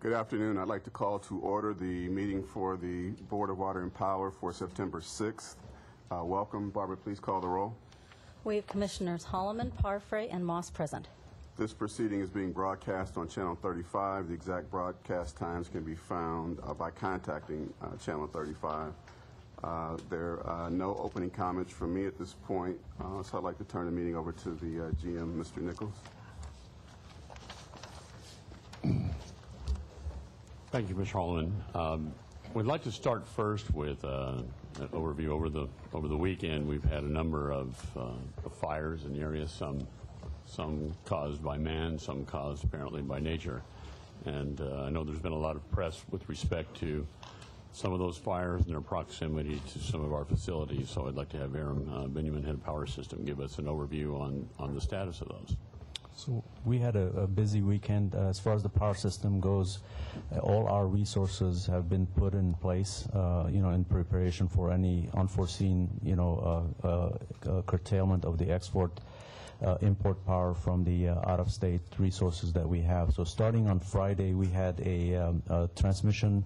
Good afternoon. I'd like to call to order the meeting for the Board of Water and Power for September 6th. Welcome. Barbara, please call the roll. We have Commissioners Holloman, Parfrey, and Moss present. This proceeding is being broadcast on Channel 35. The exact broadcast times can be found by contacting Channel 35. There are no opening comments from me at this point, so I'd like to turn the meeting over to the GM, Mr. Nichols. Thank you, Mr. Holloman. We'd like to start first with an overview. Over the weekend. We've had a number of fires in the area, some caused by man, some caused apparently by nature. And I know there's been a lot of press with respect to some of those fires and their proximity to some of our facilities. So I'd like to have Aaron Benjamin, Head of Power System, give us an overview on the status of those. So we had a busy weekend. As far as the power system goes, all our resources have been put in place, in preparation for any unforeseen, curtailment of the import power from the out-of-state resources that we have. So starting on Friday, we had a transmission,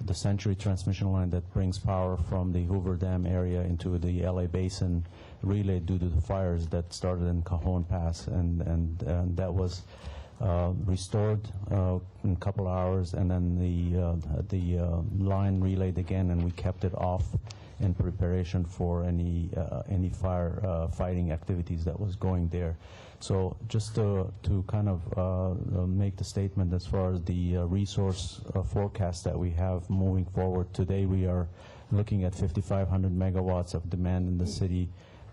the Century transmission line that brings power from the Hoover Dam area into the LA Basin relayed due to the fires that started in Cajon Pass, and that was restored in a couple of hours, and then the line relayed again, and we kept it off in preparation for any fire fighting activities that was going there. So just to kind of make the statement as far as the resource forecast that we have moving forward, today we are looking at 5,500 megawatts of demand in the city.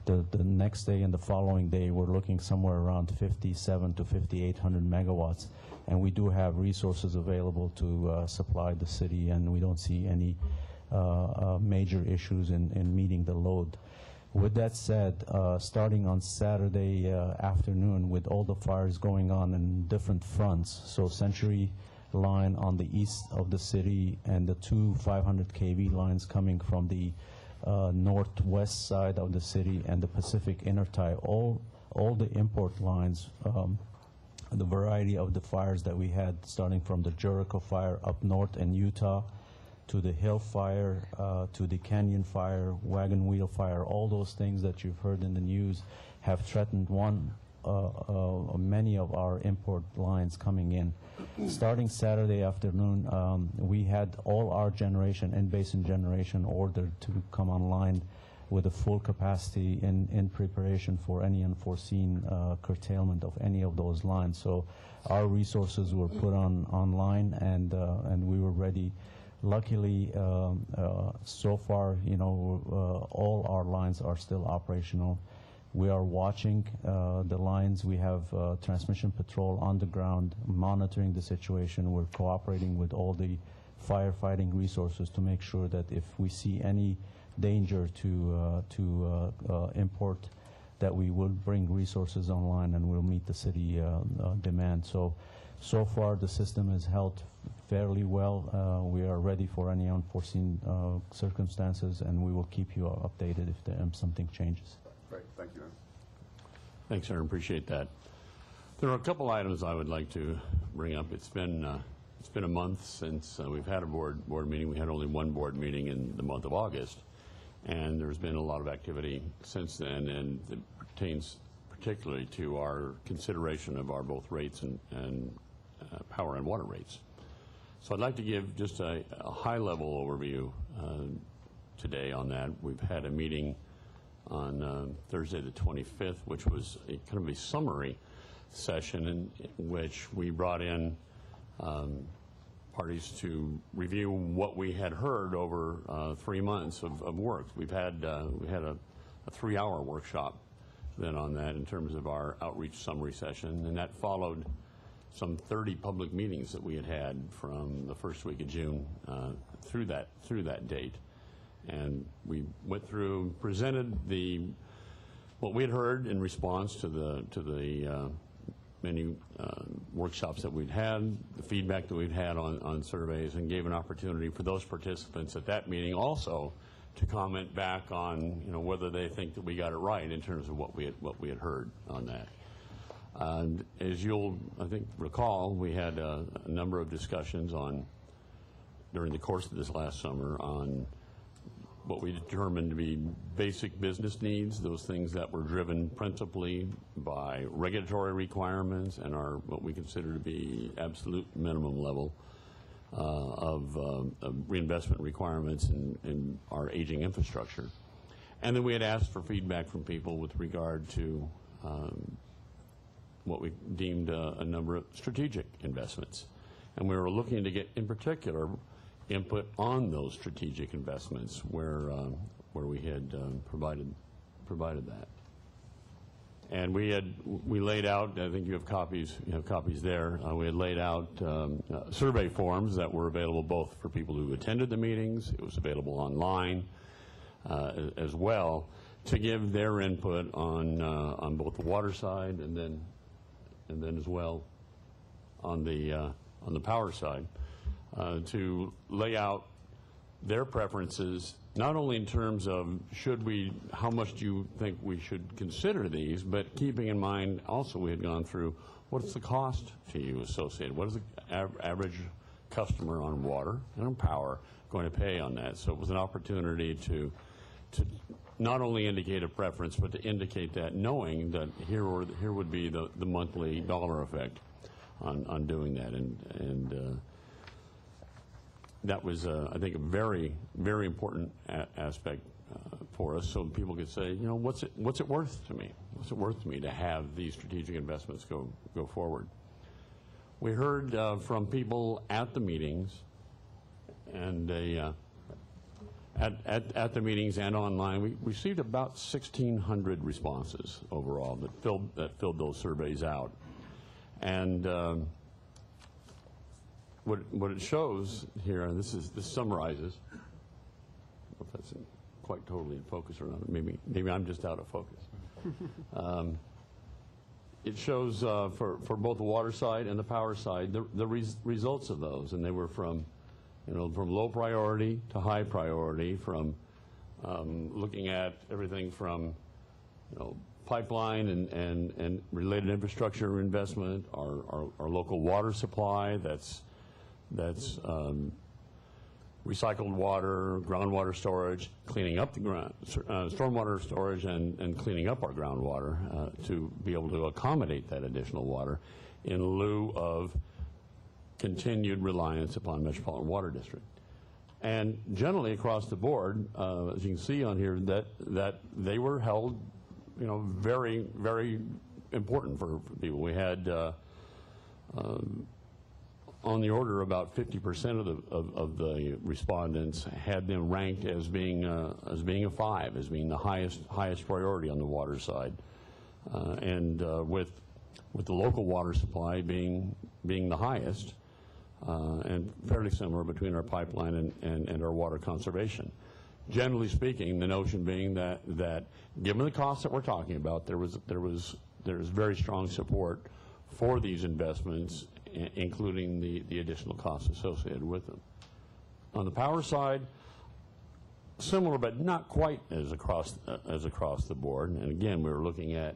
The next day and the following day, we're looking somewhere around 5,700 to 5,800 megawatts, and we do have resources available to supply the city, and we don't see any major issues in meeting the load. With that said, starting on Saturday afternoon, with all the fires going on in different fronts, so Century line on the east of the city and the two 500 kV lines coming from the northwest side of the city and the Pacific Intertie, all the import lines, the variety of the fires that we had, starting from the Jericho fire up north in Utah, to the Hill fire, to the Canyon fire, Wagon Wheel fire, all those things that you've heard in the news have threatened many of our import lines coming in. Starting Saturday afternoon, we had all our generation, in-basin generation, ordered to come online with a full capacity in preparation for any unforeseen curtailment of any of those lines. So our resources were put online, and we were ready. Luckily, so far, all our lines are still operational. We are watching the lines. We have transmission patrol on the ground monitoring the situation. We're cooperating with all the firefighting resources to make sure that if we see any danger to import, that we will bring resources online and we'll meet the city demand. So far the system is held fairly well. We are ready for any unforeseen circumstances, and we will keep you updated if something changes. Great. Thank you, Aaron. Thanks, Aaron. Appreciate that. There are a couple items I would like to bring up. It's been a month since we've had a board meeting. We had only one board meeting in the month of August, and there's been a lot of activity since then, and it pertains particularly to our consideration of our both rates and power and water rates. So I'd like to give just a high-level overview today on that. We've had a meeting on Thursday the 25th, which was kind of a summary session in which we brought in parties to review what we had heard over 3 months of work. We had a 3-hour workshop then on that in terms of our outreach summary session, and that followed some 30 public meetings that we had from the first week of June through that date. And we went through and presented what we had heard in response to the many workshops that we'd had, the feedback that we'd had on surveys, and gave an opportunity for those participants at that meeting also to comment back on whether they think that we got it right in terms of what we had heard on that. And as you'll, I think, recall, we had a number of discussions during the course of this last summer on what we determined to be basic business needs, those things that were driven principally by regulatory requirements and are what we consider to be absolute minimum level of reinvestment requirements in our aging infrastructure. And then we had asked for feedback from people with regard to what we deemed a number of strategic investments. And we were looking to get, in particular, input on those strategic investments where we had provided that. And we laid out, I think you have copies there, we had laid out survey forms that were available both for people who attended the meetings, it was available online as well, to give their input on both the water side and then as well on the power side, to lay out their preferences, not only in terms of how much do you think we should consider these, but keeping in mind also we had gone through what's the cost to you associated, what is the average customer on water and on power going to pay on that. So it was an opportunity to not only indicate a preference, but to indicate that, knowing that here would be the monthly dollar effect on doing that. And that was, I think, a very, very important aspect for us, so people could say, you know, what's it worth to me? What's it worth to me to have these strategic investments go forward? We heard from people at the meetings, and at the meetings and online, we received about 1,600 responses overall that filled those surveys out. And what it shows here, and this summarizes, I don't know if that's quite totally in focus or not. Maybe I'm just out of focus. It shows for both the water side and the power side the results of those, and they were from low priority to high priority, from looking at everything from pipeline and related infrastructure investment, our local water supply, that's recycled water, groundwater storage, cleaning up the ground, stormwater storage, and cleaning up our groundwater to be able to accommodate that additional water in lieu of continued reliance upon Metropolitan Water District. And generally across the board, as you can see on here, that they were held, very, very important for people. We had on the order about 50% of the respondents had them ranked as being a 5, as being the highest priority on the water side, and with the local water supply being the highest, and fairly similar between our pipeline and our water conservation. Generally speaking, the notion being that given the costs that we're talking about, there's very strong support for these investments, including the additional costs associated with them. On the power side, similar but not quite as across the board. And again, we were looking at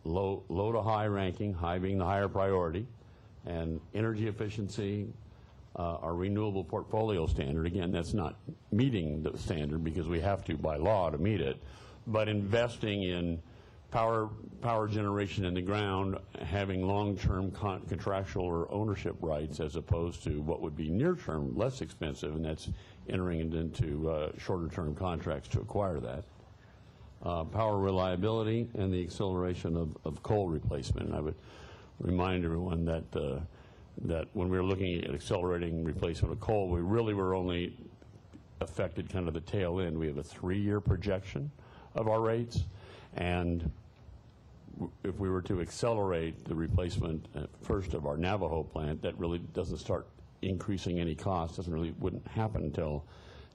low to high ranking, high being the higher priority, and energy efficiency, our renewable portfolio standard. Again, that's not meeting the standard because we have to by law to meet it, but investing in power generation in the ground, having long-term contractual or ownership rights as opposed to what would be near-term, less expensive, and that's entering into shorter-term contracts to acquire that. Power reliability and the acceleration of coal replacement. And I would remind everyone that when we were looking at accelerating replacement of coal, we really were only affected kind of the tail end. We have a 3-year projection of our rates, and if we were to accelerate the replacement first of our Navajo plant, that really doesn't start increasing any cost, wouldn't happen until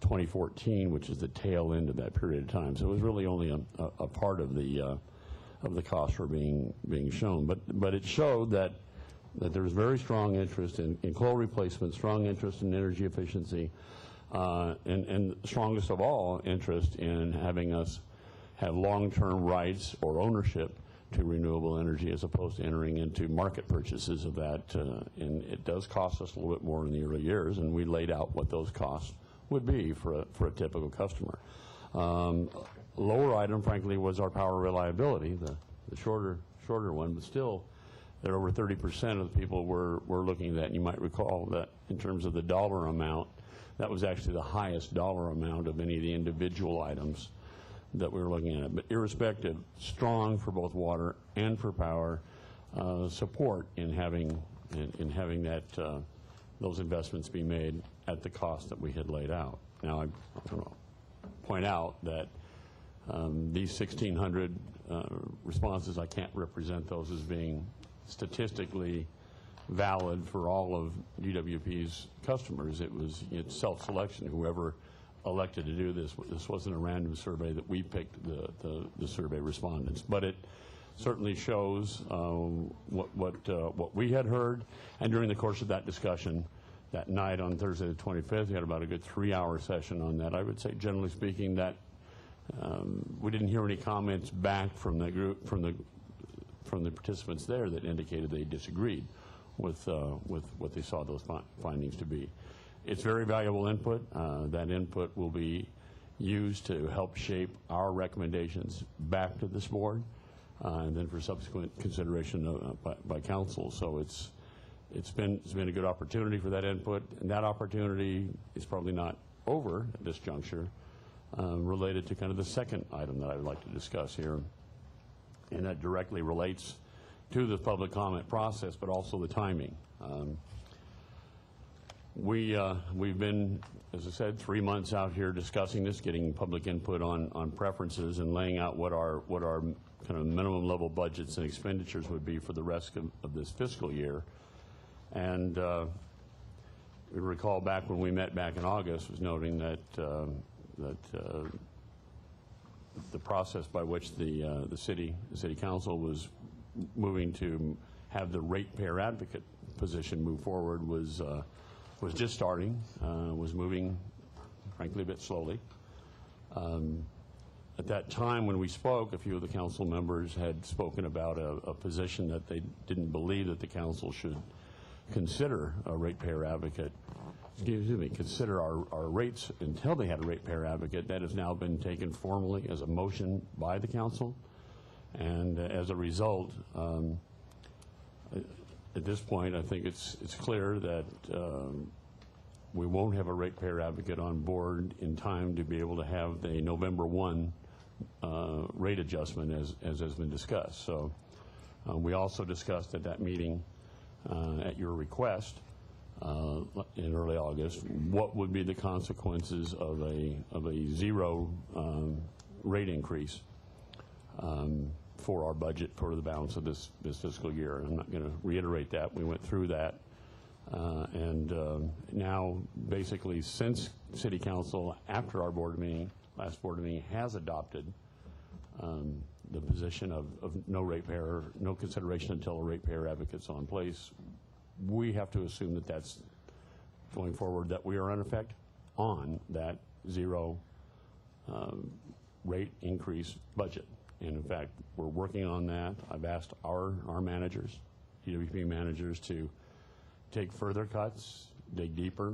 2014, which is the tail end of that period of time. So it was really only a part of the costs were being shown. But it showed that there's very strong interest in coal replacement, strong interest in energy efficiency, and strongest of all interest in having us have long-term rights or ownership to renewable energy as opposed to entering into market purchases of that. And it does cost us a little bit more in the early years, and we laid out what those costs would be for a typical customer. Lower item, frankly, was our power reliability, the shorter one, but still, that over 30% of the people were looking at that. And you might recall that in terms of the dollar amount, that was actually the highest dollar amount of any of the individual items that we were looking at. But irrespective, strong for both water and for power support in having that those investments be made at the cost that we had laid out. Now, I want to point out that these 1,600 responses, I can't represent those as being statistically valid for all of GWP's customers. It's self-selection. Whoever elected to do this wasn't a random survey that we picked the survey respondents, but it certainly shows what we had heard. And during the course of that discussion that night on Thursday the 25th, we had about a good 3-hour session on that. I would say, generally speaking, that we didn't hear any comments back from the group, from the participants there, that indicated they disagreed with what they saw those findings to be. It's very valuable input. That input will be used to help shape our recommendations back to this board, and then for subsequent consideration by council. So it's been a good opportunity for that input, and that opportunity is probably not over at this juncture, related to kind of the second item that I would like to discuss here, and that directly relates to the public comment process, but also the timing. We've been, as I said, 3 months out here discussing this, getting public input on preferences, and laying out what our kind of minimum level budgets and expenditures would be for the rest of this fiscal year. And we recall back when we met back in August was noting that the process by which the city council was moving to have the ratepayer advocate position move forward was just starting, was moving, frankly, a bit slowly. At that time when we spoke, a few of the council members had spoken about a position that they didn't believe that the council should consider a ratepayer advocate, consider our rates until they had a ratepayer advocate. That has now been taken formally as a motion by the council. And as a result, at this point, I think it's clear that we won't have a ratepayer advocate on board in time to be able to have the November 1 rate adjustment as has been discussed. So we also discussed at that meeting, at your request, in early August, what would be the consequences of a zero rate increase for our budget for the balance of this fiscal year. I'm not going to reiterate that. We went through that. Now, basically, since City Council, after our last board meeting, has adopted the position of no ratepayer, no consideration until a ratepayer advocate's on place, we have to assume that that's going forward, that we are in effect on that zero rate increase budget. And in fact, we're working on that. I've asked our managers, GWP managers, to take further cuts, dig deeper,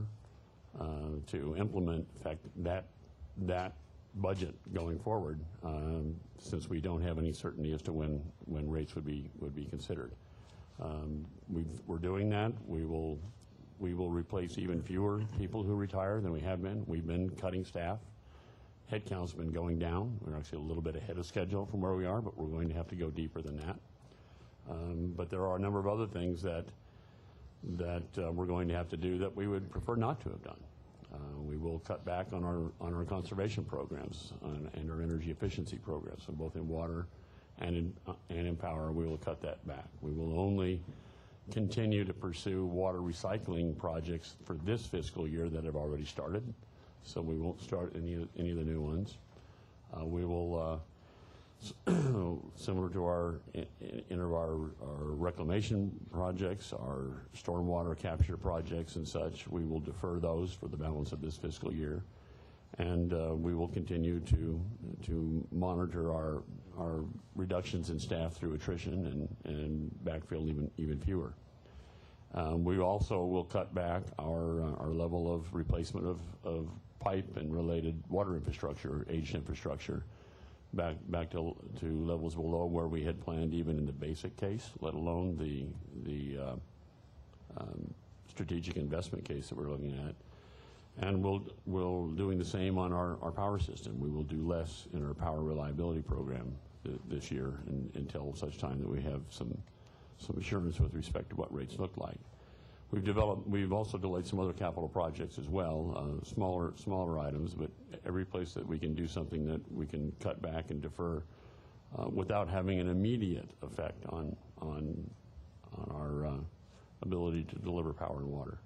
to implement, in fact, that budget going forward, since we don't have any certainty as to when rates would be considered. We're doing that. We will replace even fewer people who retire than we have been. We've been cutting staff. Headcount's been going down. We're actually a little bit ahead of schedule from where we are, but we're going to have to go deeper than that. But there are a number of other things that we're going to have to do that we would prefer not to have done. We will cut back on our conservation programs and our energy efficiency programs, so both in water and in power. We will cut that back. We will only continue to pursue water recycling projects for this fiscal year that have already started. So we won't start any of the new ones. We will, similar to our reclamation projects, our stormwater capture projects and such, we will defer those for the balance of this fiscal year. And we will continue to monitor our our reductions in staff through attrition and backfill even fewer. We also will cut back our level of replacement of pipe and related water infrastructure, aged infrastructure, back to levels below where we had planned, even in the basic case, let alone the strategic investment case that we're looking at. And we'll doing the same on our power system. We will do less in our power reliability program this year until such time that we have some assurance with respect to what rates look like. We've also delayed some other capital projects as well, smaller items, but every place that we can do something that we can cut back and defer without having an immediate effect on our ability to deliver power and water.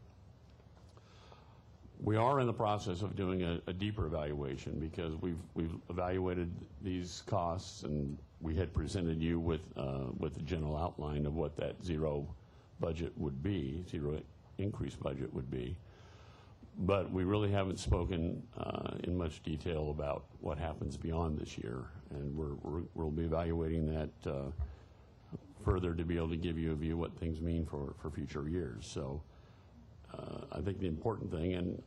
We are in the process of doing a deeper evaluation because we've evaluated these costs, and we had presented you with a general outline of what that zero increase budget would be. But we really haven't spoken in much detail about what happens beyond this year, and we'll be evaluating that further to be able to give you a view of what things mean for future years. So I think the important thing, and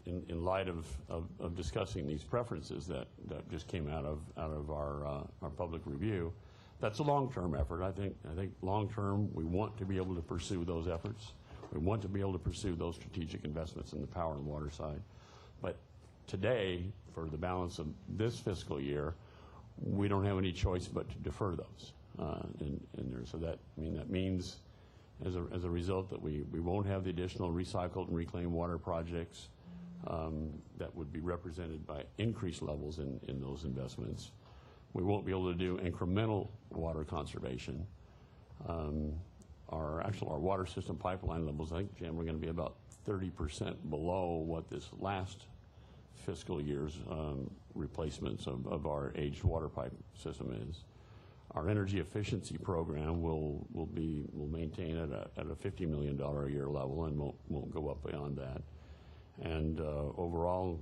in light of discussing these preferences that just came out of our public review, that's a long-term effort. I think long-term we want to be able to pursue those efforts. We want to be able to pursue those strategic investments in the power and water side. But today, for the balance of this fiscal year, we don't have any choice but to defer those in there. So that means as a result that we won't have the additional recycled and reclaimed water projects that would be represented by increased levels in those investments. We won't be able to do incremental water conservation. Our water system pipeline levels, I think, Jim, we're going to be about 30% below what this last fiscal year's replacements of our aged water pipe system is. Our energy efficiency program will maintain at a $50 million a year level and won't go up beyond that. And overall,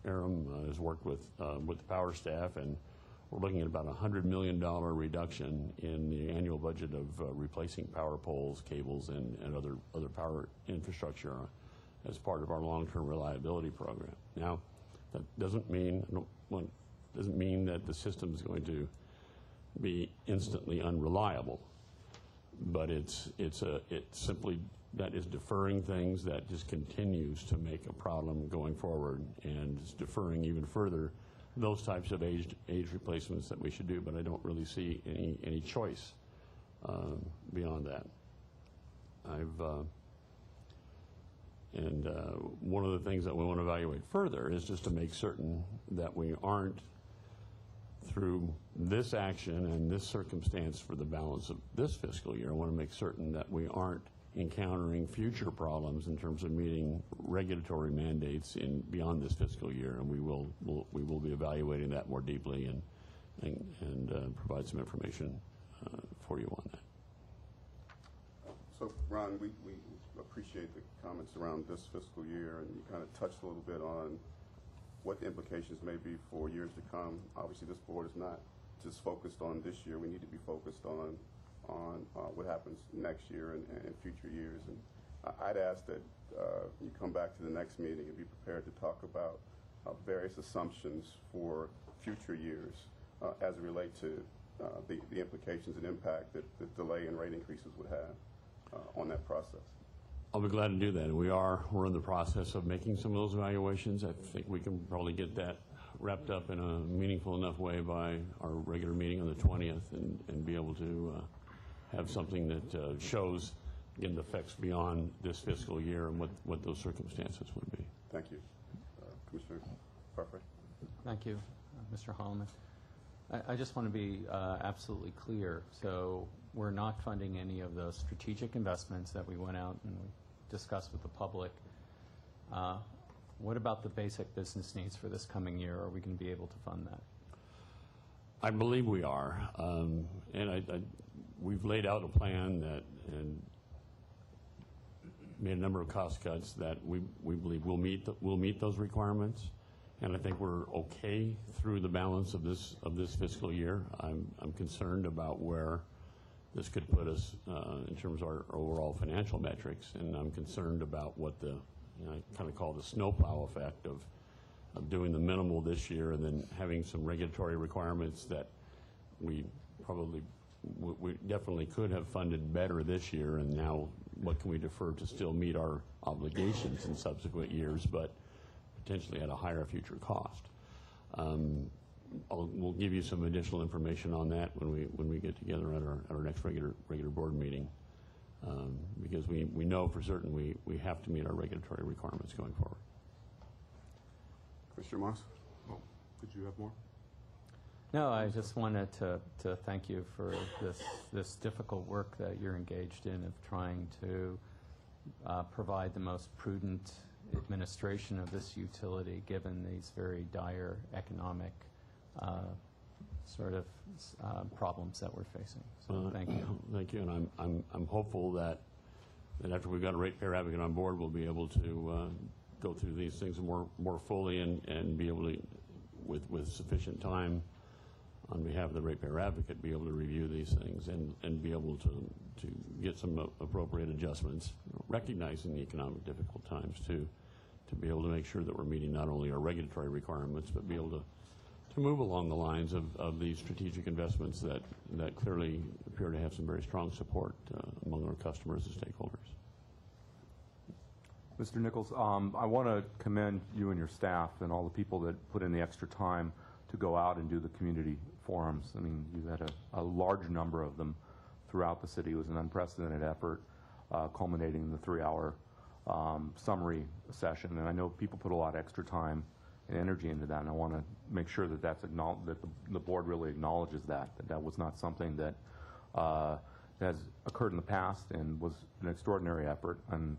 Aram has worked with the power staff, and we're looking at about a $100 million reduction in the annual budget of replacing power poles, cables, and other power infrastructure as part of our long-term reliability program. Now, that doesn't mean that the system is going to be instantly unreliable, but it's simply that is deferring things that just continues to make a problem going forward, and it's deferring even further those types of age replacements that we should do. But I don't really see any choice beyond that. One of the things that we want to evaluate further is just to make certain that we aren't, through this action and this circumstance for the balance of this fiscal year, I want to make certain that we aren't encountering future problems in terms of meeting regulatory mandates beyond this fiscal year, and we will be evaluating that more deeply and provide some information for you on that. So, Ron, we appreciate the comments around this fiscal year, and you kind of touched a little bit on what the implications may be for years to come. Obviously, this board is not just focused on this year. We need to be focused on what happens next year and future years. And I'd ask that you come back to the next meeting and be prepared to talk about various assumptions for future years as it relates to the implications and impact that the delay in rate increases would have on that process. I'll be glad to do that. We're in the process of making some of those evaluations. I think we can probably get that wrapped up in a meaningful enough way by our regular meeting on the 20th and be able to have something that shows, again, the effects beyond this fiscal year and what those circumstances would be. Thank you. Commissioner Parfrey. Thank you, Mr. Holloman. I just want to be absolutely clear. So we're not funding any of those strategic investments that we went out and discussed with the public. What about the basic business needs for this coming year? Are we going to be able to fund that? I believe we are. And we've laid out a plan and made a number of cost cuts that we believe will meet those requirements. and I think we're okay through the balance of this fiscal year. I'm concerned about where this could put us in terms of our overall financial metrics, and I'm concerned about what the, I kind of call the snowplow effect of doing the minimal this year and then having some regulatory requirements that we definitely could have funded better this year, and now what can we defer to still meet our obligations in subsequent years, but potentially at a higher future cost. We'll give you some additional information on that when we get together at our next regular board meeting, because we know for certain we have to meet our regulatory requirements going forward. Commissioner Moss? Oh, did you have more? No, I just wanted to thank you for this difficult work that you're engaged in of trying to provide the most prudent administration of this utility given these very dire economic problems that we're facing. So thank you. Thank you, and I'm hopeful that after we've got a ratepayer advocate on board, we'll be able to go through these things more fully and be able to, with sufficient time, on behalf of the ratepayer advocate, be able to review these things and be able to get some appropriate adjustments, recognizing the economic difficult times to be able to make sure that we're meeting not only our regulatory requirements, but be able to move along the lines of these strategic investments that clearly appear to have some very strong support among our customers and stakeholders. Mr. Nichols, I want to commend you and your staff and all the people that put in the extra time to go out and do the community forums. I mean, you had a large number of them throughout the city. It was an unprecedented effort, culminating in the 3-hour summary session. And I know people put a lot of extra time and energy into that, and I want to make sure that that the board really acknowledges that was not something that has occurred in the past and was an extraordinary effort, and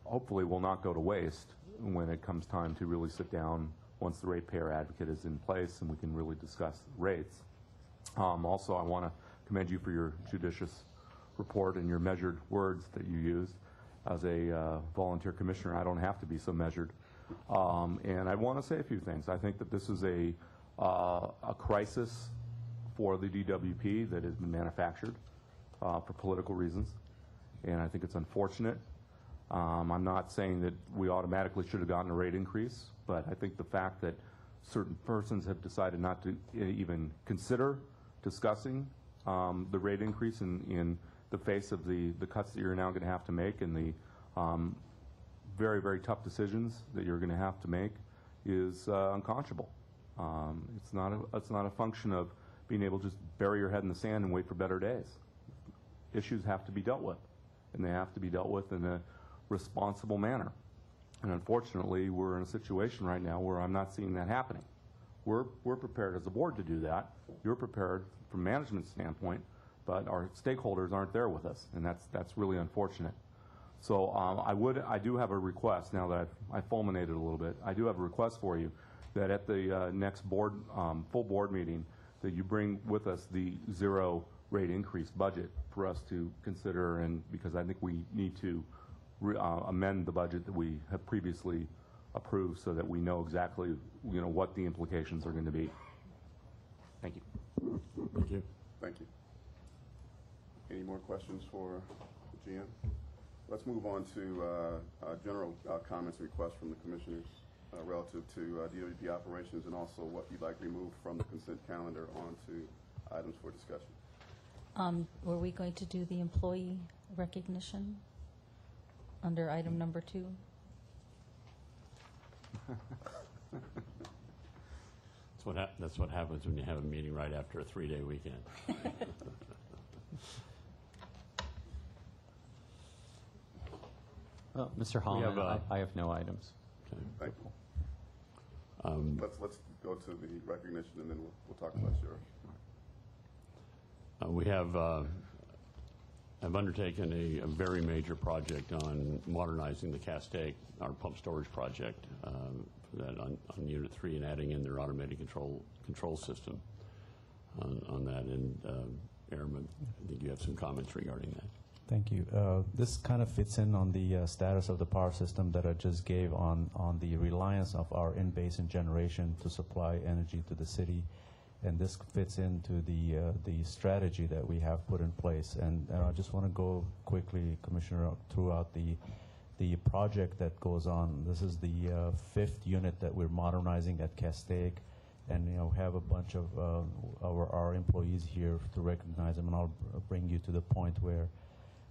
hopefully will not go to waste when it comes time to really sit down once the ratepayer advocate is in place and we can really discuss rates. Also, I want to commend you for your judicious report and your measured words that you used. As a volunteer commissioner, I don't have to be so measured. And I want to say a few things. I think that this is a crisis for the DWP that has been manufactured for political reasons, and I think it's unfortunate. I'm not saying that we automatically should have gotten a rate increase, but I think the fact that certain persons have decided not to even consider discussing the rate increase in the face of the cuts that you're now going to have to make and the very, very tough decisions that you're going to have to make is unconscionable. It's not a function of being able to just bury your head in the sand and wait for better days. Issues have to be dealt with, and they have to be dealt with in a responsible manner. And unfortunately, we're in a situation right now where I'm not seeing that happening. We're prepared as a board to do that. You're prepared from a management standpoint, but our stakeholders aren't there with us, and that's really unfortunate. So I do have a request now that I've fulminated a little bit. I do have a request for you that at the next board full board meeting that you bring with us the 0 rate increase budget for us to consider, and because I think we need to amend the budget that we have previously approved so that we know exactly what the implications are going to be. Thank you. Thank you. Thank you. Any more questions for the GM? Let's move on to general comments and requests from the commissioners relative to DWP operations and also what you'd like removed from the consent calendar onto items for discussion. Were we going to do the employee recognition under item number 2? That's what happens when you have a meeting right after a 3-day weekend. Well, Mr. Holland, I have no items. Okay. Thank you. Let's go to the recognition, and then we'll talk about your. We have undertaken a very major project on modernizing the Castaic, our pump storage project, that on Unit 3, and adding in their automated control system on that. And Aaron, I think you have some comments regarding that. Thank you. This kind of fits in on the status of the power system that I just gave on the reliance of our in-basin generation to supply energy to the city. And this fits into the strategy that we have put in place. And I just want to go quickly, Commissioner, throughout the project that goes on. This is the 5th unit that we're modernizing at Castaic. And have a bunch of our employees here to recognize them. And I'll bring you to the point where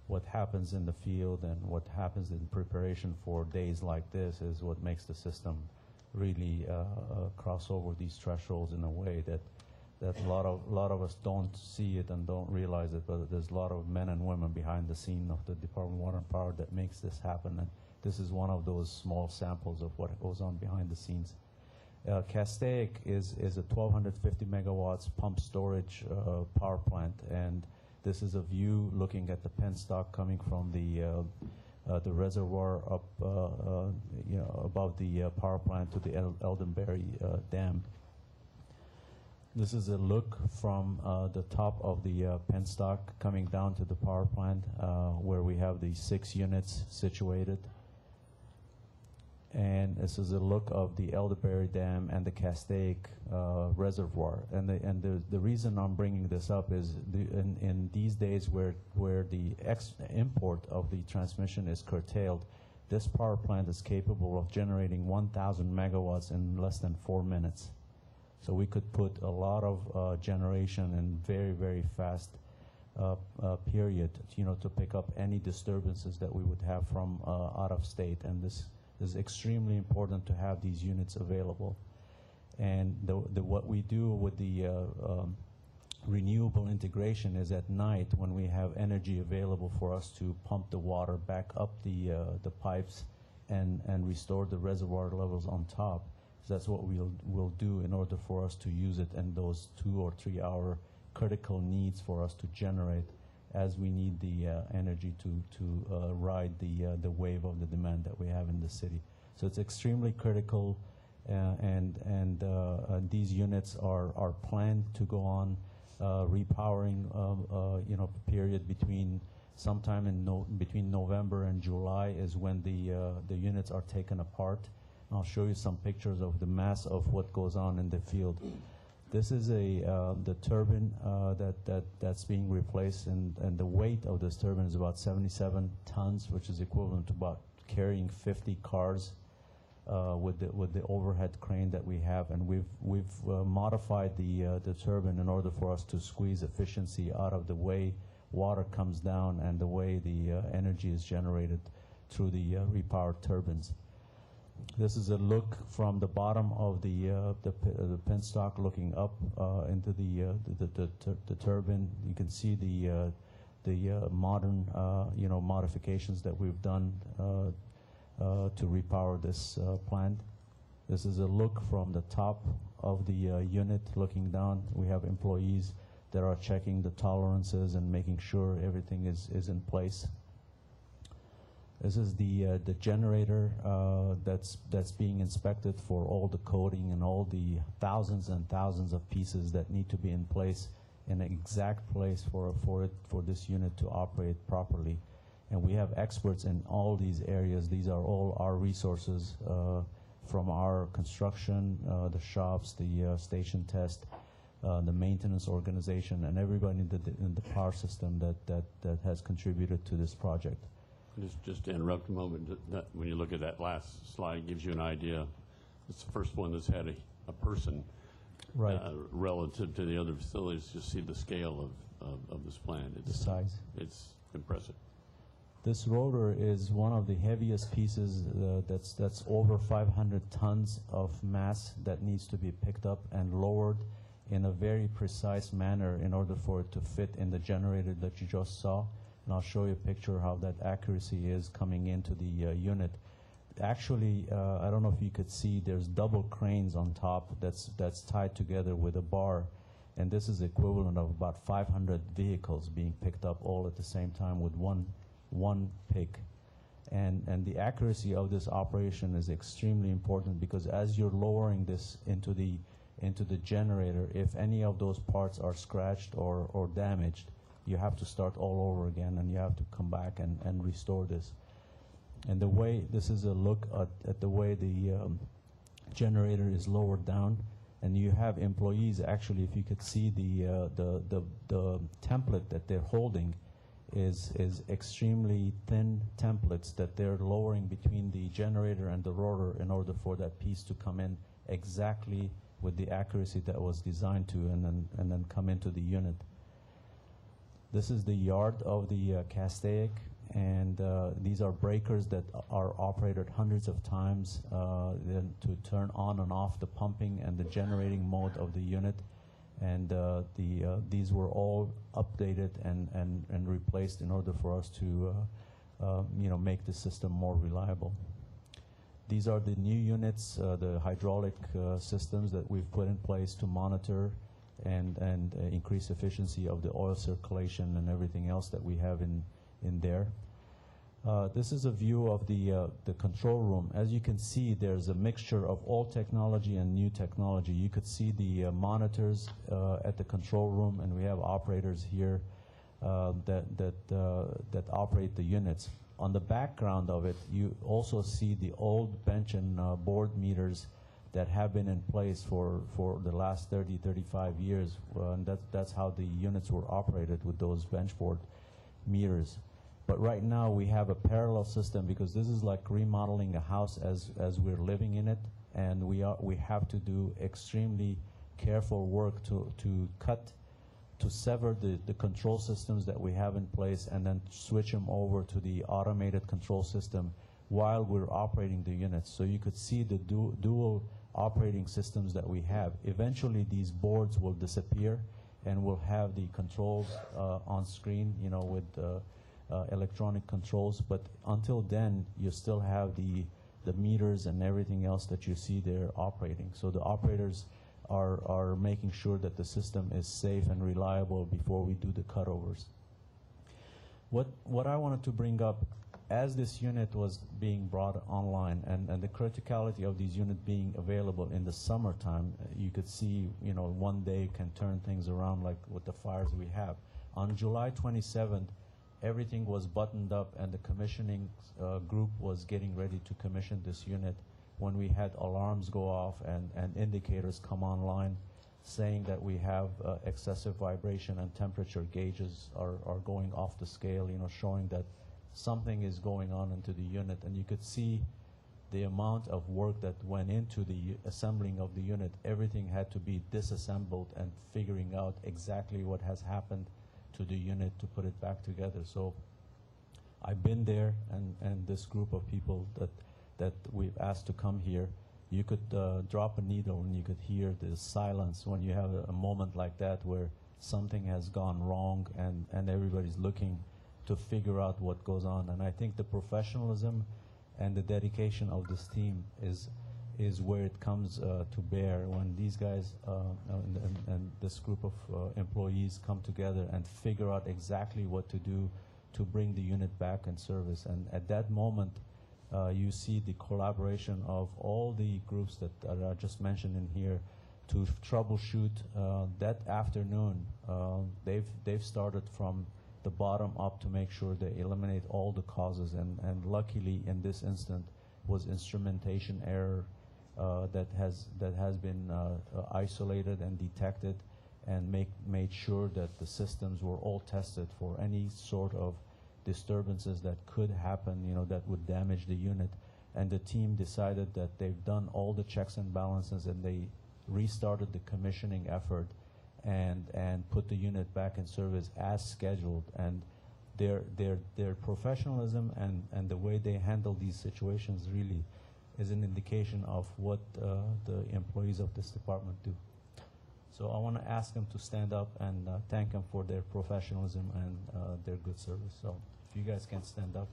what happens in the field and what happens in preparation for days like this is what makes the system really cross over these thresholds in a way that a lot of us don't see it and don't realize it, but there's a lot of men and women behind the scene of the Department of Water and Power that makes this happen, and this is one of those small samples of what goes on behind the scenes. Castaic is a 1,250 megawatts pump storage power plant, and this is a view looking at the penstock coming from the reservoir up, above the power plant to the Eldenberry Dam. This is a look from the top of the penstock coming down to the power plant, where we have the 6 units situated. And this is a look of the Elderberry Dam and the Castaic Reservoir. And the reason I'm bringing this up is in these days where the import of the transmission is curtailed, this power plant is capable of generating 1,000 megawatts in less than 4 minutes. So we could put a lot of generation in very, very fast period, to pick up any disturbances that we would have from out of state. And this is extremely important to have these units available. And what we do with the renewable integration is at night when we have energy available for us to pump the water back up the pipes and restore the reservoir levels on top. So that's what we'll do in order for us to use it in those 2 or 3 hour critical needs for us to generate as we need the energy to ride the wave of the demand that we have in the city. So it's extremely critical, and these units are planned to go on repowering, period between sometime between November and July is when the units are taken apart. And I'll show you some pictures of the mass of what goes on in the field. This is the turbine that's being replaced, and the weight of this turbine is about 77 tons, which is equivalent to about carrying 50 cars with the overhead crane that we have. And we've modified the turbine in order for us to squeeze efficiency out of the way water comes down and the way the energy is generated through the repowered turbines. This is a look from the bottom of the penstock looking up into the turbine. You can see the modern modifications that we've done to repower this plant. This is a look from the top of the unit looking down. We have employees that are checking the tolerances and making sure everything is in place. This is the generator that's being inspected for all the coding and all the thousands and thousands of pieces that need to be in place in an exact place for this unit to operate properly. And we have experts in all these areas. These are all our resources from our construction, the shops, the station test, the maintenance organization, and everybody in the power system that has contributed to this project. Just to interrupt a moment, when you look at that last slide, it gives you an idea. It's the first one that's had a person, right, relative to the other facilities. Just see the scale of this plant. The size. It's impressive. This rotor is one of the heaviest pieces that's over 500 tons of mass that needs to be picked up and lowered in a very precise manner in order for it to fit in the generator that you just saw. And I'll show you a picture how that accuracy is coming into the unit. Actually, I don't know if you could see, there's double cranes on top that's tied together with a bar, and this is equivalent of about 500 vehicles being picked up all at the same time with one pick. And the accuracy of this operation is extremely important, because as you're lowering this into the generator, if any of those parts are scratched or damaged, you have to start all over again, and you have to come back and restore this. And the way, this is a look at the way the generator is lowered down, and you have employees, actually, if you could see the template that they're holding is extremely thin templates that they're lowering between the generator and the rotor in order for that piece to come in exactly with the accuracy that was designed to, and then come into the unit. This is the yard of the castaic, and these are breakers that are operated hundreds of times then to turn on and off the pumping and the generating mode of the unit. And these were all updated and replaced in order for us to make the system more reliable. These are the new units, the hydraulic systems that we've put in place to monitor and increase efficiency of the oil circulation and everything else that we have in there. This is a view of the control room. As you can see, there's a mixture of old technology and new technology. You could see the monitors at the control room, and we have operators here that operate the units. On the background of it, you also see the old bench and board meters that have been in place for the last 30, 35 years. And that's how the units were operated, with those bench board meters. But right now we have a parallel system, because this is like remodeling a house as we're living in it, and we have to do extremely careful work to sever the control systems that we have in place, and then switch them over to the automated control system while we're operating the units. So you could see the dual operating systems that we have. Eventually these boards will disappear, and we'll have the controls on screen, with electronic controls. But until then, you still have the meters and everything else that you see there operating. So the operators are making sure that the system is safe and reliable before we do the cutovers. What I wanted to bring up, as this unit was being brought online, and the criticality of these units being available in the summertime, you could see, one day can turn things around, like with the fires we have. On July 27th, everything was buttoned up, and the commissioning group was getting ready to commission this unit when we had alarms go off and indicators come online saying that we have excessive vibration, and temperature gauges are going off the scale, showing that something is going on into the unit. And you could see the amount of work that went into the assembling of the unit. Everything had to be disassembled and figuring out exactly what has happened to the unit to put it back together. So I've been there, and this group of people that we've asked to come here, you could drop a needle and you could hear the silence when you have a moment like that where something has gone wrong, and everybody's looking to figure out what goes on. And I think the professionalism and the dedication of this team is where it comes to bear when these guys and this group of employees come together and figure out exactly what to do to bring the unit back in service. And at that moment, you see the collaboration of all the groups that I just mentioned in here to troubleshoot. That afternoon, they've started from the bottom up to make sure they eliminate all the causes, and luckily in this instant was instrumentation error that has been isolated and detected, and made sure that the systems were all tested for any sort of disturbances that could happen, that would damage the unit. And the team decided that they've done all the checks and balances, and they restarted the commissioning effort and put the unit back in service as scheduled. And their professionalism and the way they handle these situations really is an indication of what the employees of this department do. So I want to ask them to stand up and thank them for their professionalism and their good service. So if you guys can stand up.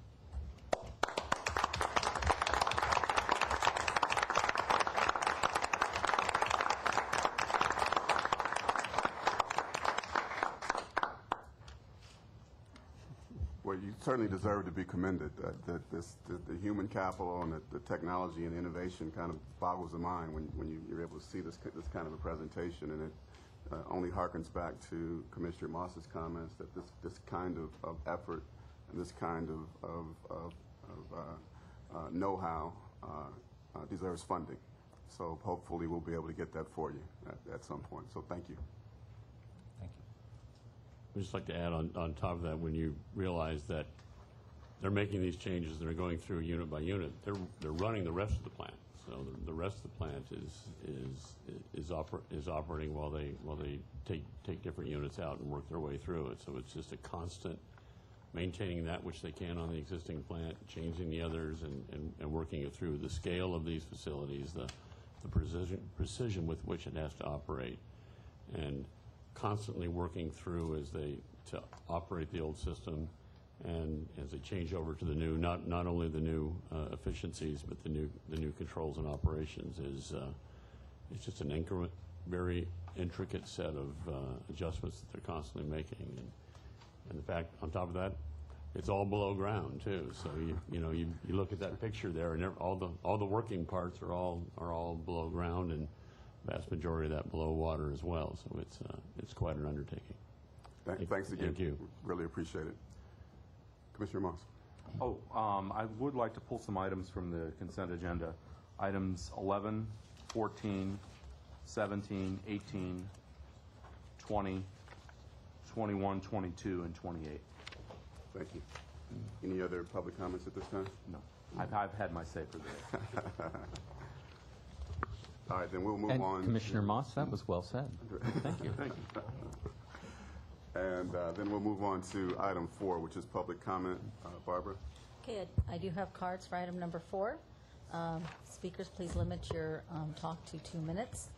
Well, you certainly deserve to be commended. The human capital and the technology and innovation kind of boggles the mind when you're able to see this kind of a presentation, and only harkens back to Commissioner Moss's comments that this kind of effort and this kind of know-how deserves funding. So hopefully we'll be able to get that for you at some point. So thank you. Thank you. I'd just like to add on top of that, when you realize that they're making these changes, they're going through unit by unit, they're running the rest of the plant. So the rest of the plant is operating while they take different units out and work their way through it. So it's just a constant maintaining that which they can on the existing plant, changing the others, and working it through. The scale of these facilities, the precision with which it has to operate, and constantly working through to operate the old system, and as they change over to the new, not only the new efficiencies, but the new controls and operations it's just an very intricate set of adjustments that they're constantly making, and the fact on top of that, it's all below ground too. So you look at that picture there, and all the working parts are all below ground, and vast majority of that below water as well. So it's quite an undertaking. Thanks again. Thank you. Really appreciate it. Commissioner Moss. Oh, I would like to pull some items from the consent agenda. Items 11, 14, 17, 18, 20, 21, 22, and 28. Thank you. Any other public comments at this time? No. I've had my say for the day. All right, then we'll move And on. Commissioner Moss, that was well said. Thank you. Thank you. And then we'll move on to item 4, which is public comment. Barbara? Okay, I do have cards for item number 4. Speakers, please limit your talk to 2 minutes.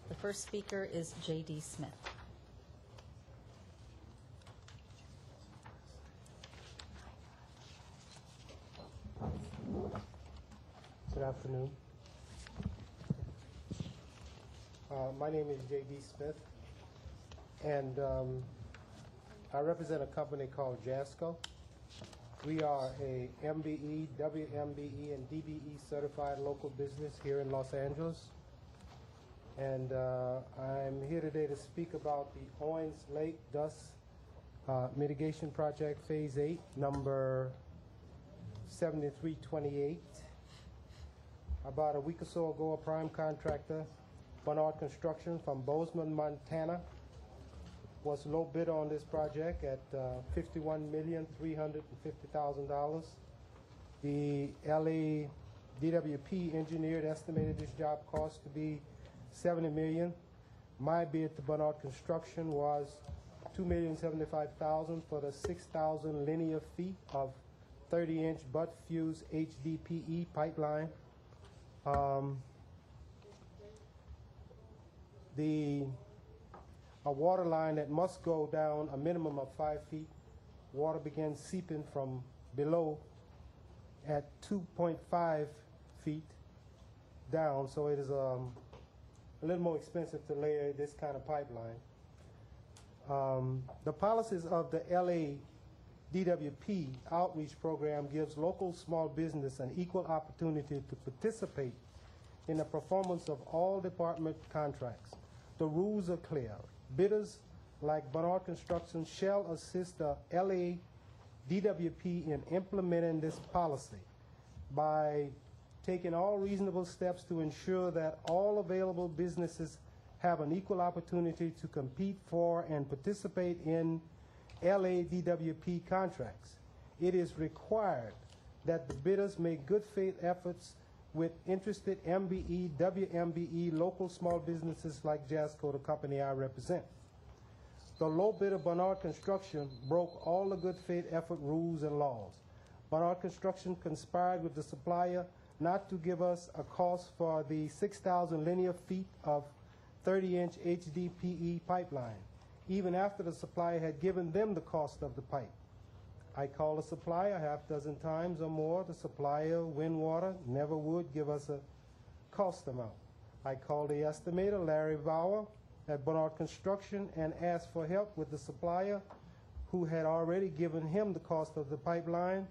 The first speaker is J.D. Smith. Good afternoon. My name is J.D. Smith, and I represent a company called JASCO. We are a MBE, WMBE, and DBE certified local business here in Los Angeles. And I'm here today to speak about the Owens Lake Dust Mitigation Project Phase 8, number 7328. About a week or so ago, a prime contractor, Bernard Construction from Bozeman, Montana, was low bid on this project at $51,350,000. The LA DWP engineered estimated this job cost to be $70 million. My bid to Bernard Construction was $2,075,000 for the 6,000 linear feet of 30-inch butt fuse HDPE pipeline. A water line that must go down a minimum of 5 feet. Water began seeping from below at 2.5 feet down, so it is a little more expensive to lay this kind of pipeline. The policies of the LA DWP outreach program gives local small business an equal opportunity to participate in the performance of all department contracts. The rules are clear. Bidders like Bernard Construction shall assist the LA DWP in implementing this policy by taking all reasonable steps to ensure that all available businesses have an equal opportunity to compete for and participate in LA DWP contracts. It is required that the bidders make good faith efforts with interested MBE, WMBE, local small businesses like JASCO, the company I represent. The low bidder, Bernard Construction, broke all the good faith effort rules and laws. Bernard Construction conspired with the supplier not to give us a cost for the 6,000 linear feet of 30-inch HDPE pipeline, even after the supplier had given them the cost of the pipe. I called the supplier a half dozen times or more. The supplier, Windwater, never would give us a cost amount. I called the estimator, Larry Bauer, at Bernard Construction, and asked for help with the supplier who had already given him the cost of the pipeline.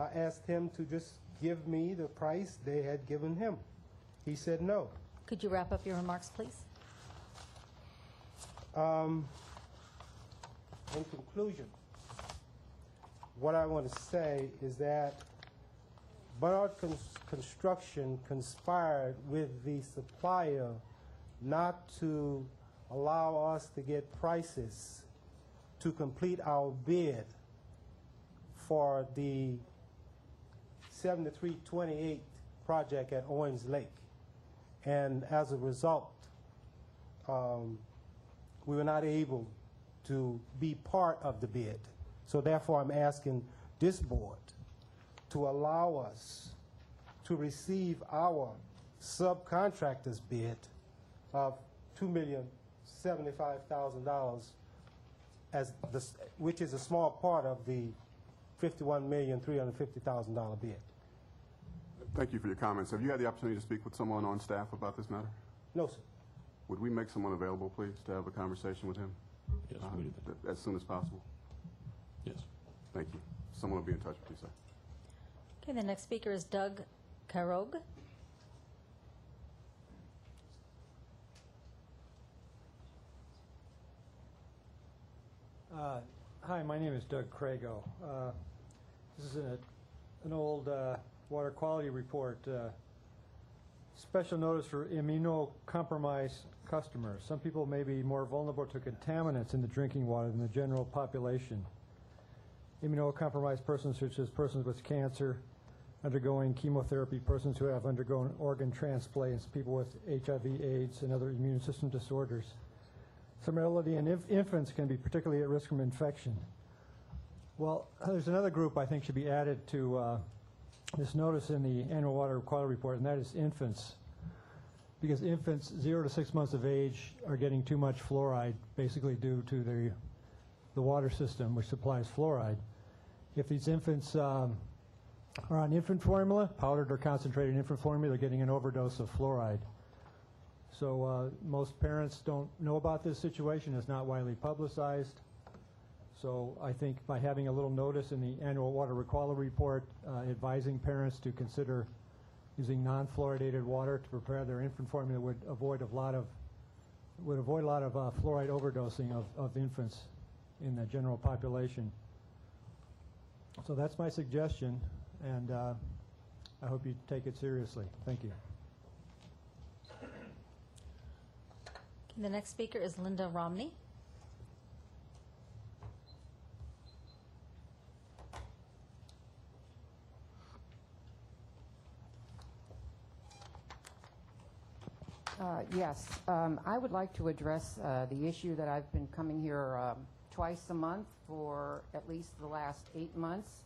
I asked him to just give me the price they had given him. He said no. Could you wrap up your remarks, please? In conclusion, what I want to say is that Bernard Construction conspired with the supplier not to allow us to get prices to complete our bid for the 7328 project at Owens Lake. And as a result, we were not able to be part of the bid. So therefore, I'm asking this board to allow us to receive our subcontractor's bid of $2,075,000, which is a small part of the $51,350,000 bid. Thank you for your comments. Have you had the opportunity to speak with someone on staff about this matter? No, sir. Would we make someone available, please, to have a conversation with him? Yes, we do that. As soon as possible. Yes. Thank you. Someone will be in touch with you, sir. Okay, the next speaker is Doug Carog. Hi, my name is Doug Crago. This is an old water quality report. Special notice for immunocompromised customers. Some people may be more vulnerable to contaminants in the drinking water than the general population. Immunocompromised persons such as persons with cancer, undergoing chemotherapy, persons who have undergone organ transplants, people with HIV, AIDS, and other immune system disorders. Some elderly and infants can be particularly at risk from infection. Well, there's another group I think should be added to this notice in the annual water quality report, and that is infants. Because infants 0 to 6 months of age are getting too much fluoride, basically due to the water system, which supplies fluoride. If these infants are on infant formula, powdered or concentrated infant formula, they're getting an overdose of fluoride. So most parents don't know about this situation. It's not widely publicized. So I think by having a little notice in the annual water quality report advising parents to consider using non-fluoridated water to prepare their infant formula would avoid a lot of fluoride overdosing of infants in the general population. So that's my suggestion, and I hope you take it seriously. Thank you. The next speaker is Linda Romney. Yes, I would like to address the issue that I've been coming here twice a month for at least the last 8 months,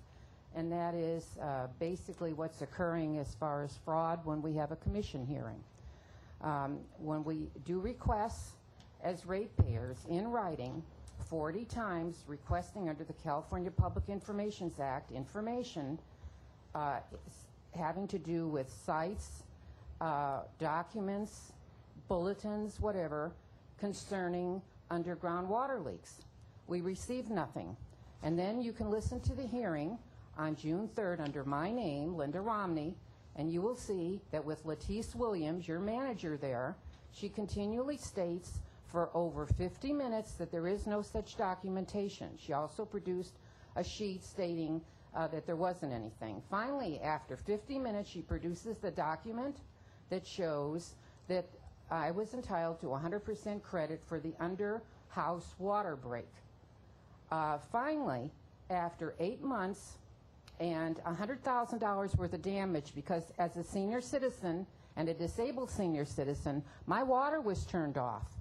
and that is basically what's occurring as far as fraud when we have a commission hearing. When we do requests as ratepayers in writing 40 times requesting under the California Public Information Act information having to do with sites, documents, bulletins, whatever, concerning underground water leaks. We received nothing. And then you can listen to the hearing on June 3rd under my name, Linda Romney, and you will see that with Latice Williams, your manager there, she continually states for over 50 minutes that there is no such documentation. She also produced a sheet stating that there wasn't anything. Finally, after 50 minutes, she produces the document that shows that I was entitled to 100% credit for the under-house water break. Finally, after 8 months and $100,000 worth of damage, because as a senior citizen and a disabled senior citizen, my water was turned off.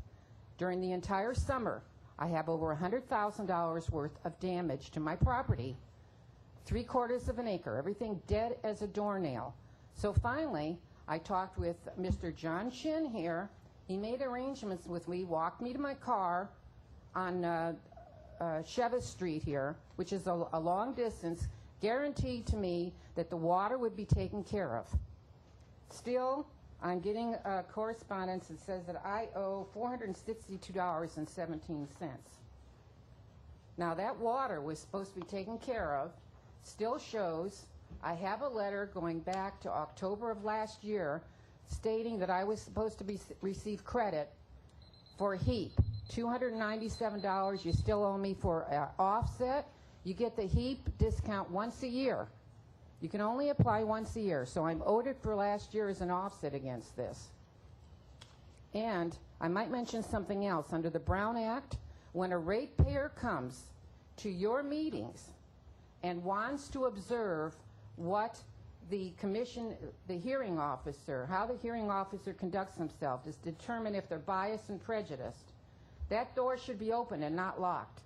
During the entire summer, I have over $100,000 worth of damage to my property, 3/4 of an acre, everything dead as a doornail. So finally, I talked with Mr. John Shin here. He made arrangements with me, walked me to my car on Chevis Street here, which is a long distance, guaranteed to me that the water would be taken care of. Still, I'm getting correspondence that says that I owe $462.17. Now, that water was supposed to be taken care of, still shows. I have a letter going back to October of last year stating that I was supposed to receive credit for HEAP $297 you still owe me for offset. You get the HEAP discount once a year. You can only apply once a year, so I'm owed it for last year as an offset against this. And I might mention something else. Under the Brown Act, when a ratepayer comes to your meetings and wants to observe what the commission, the hearing officer, how the hearing officer conducts himself to determine if they're biased and prejudiced, that door should be open and not locked.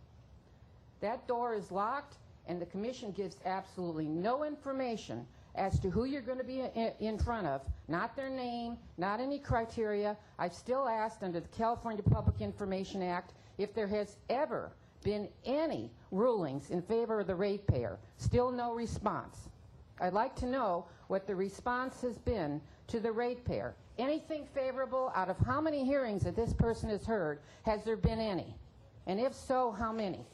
That door is locked, and the commission gives absolutely no information as to who you're going to be in front of, not their name, not any criteria. I've still asked under the California Public Information Act if there has ever been any rulings in favor of the ratepayer. Still no response. I'd like to know what the response has been to the ratepayer. Anything favorable out of how many hearings that this person has heard? Has there been any? And if so, how many?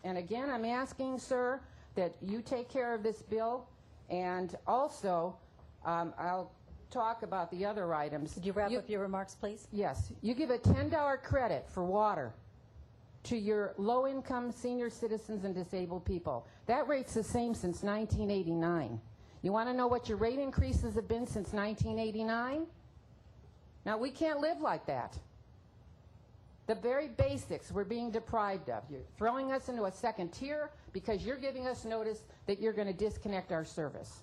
And again, I'm asking, sir, that you take care of this bill, and also I'll talk about the other items. Could you wrap up your remarks, please? Yes. You give a $10 credit for water to your low-income senior citizens and disabled people. That rate's the same since 1989. You want to know what your rate increases have been since 1989? Now, we can't live like that. The very basics we're being deprived of. You're throwing us into a second tier because you're giving us notice that you're going to disconnect our service.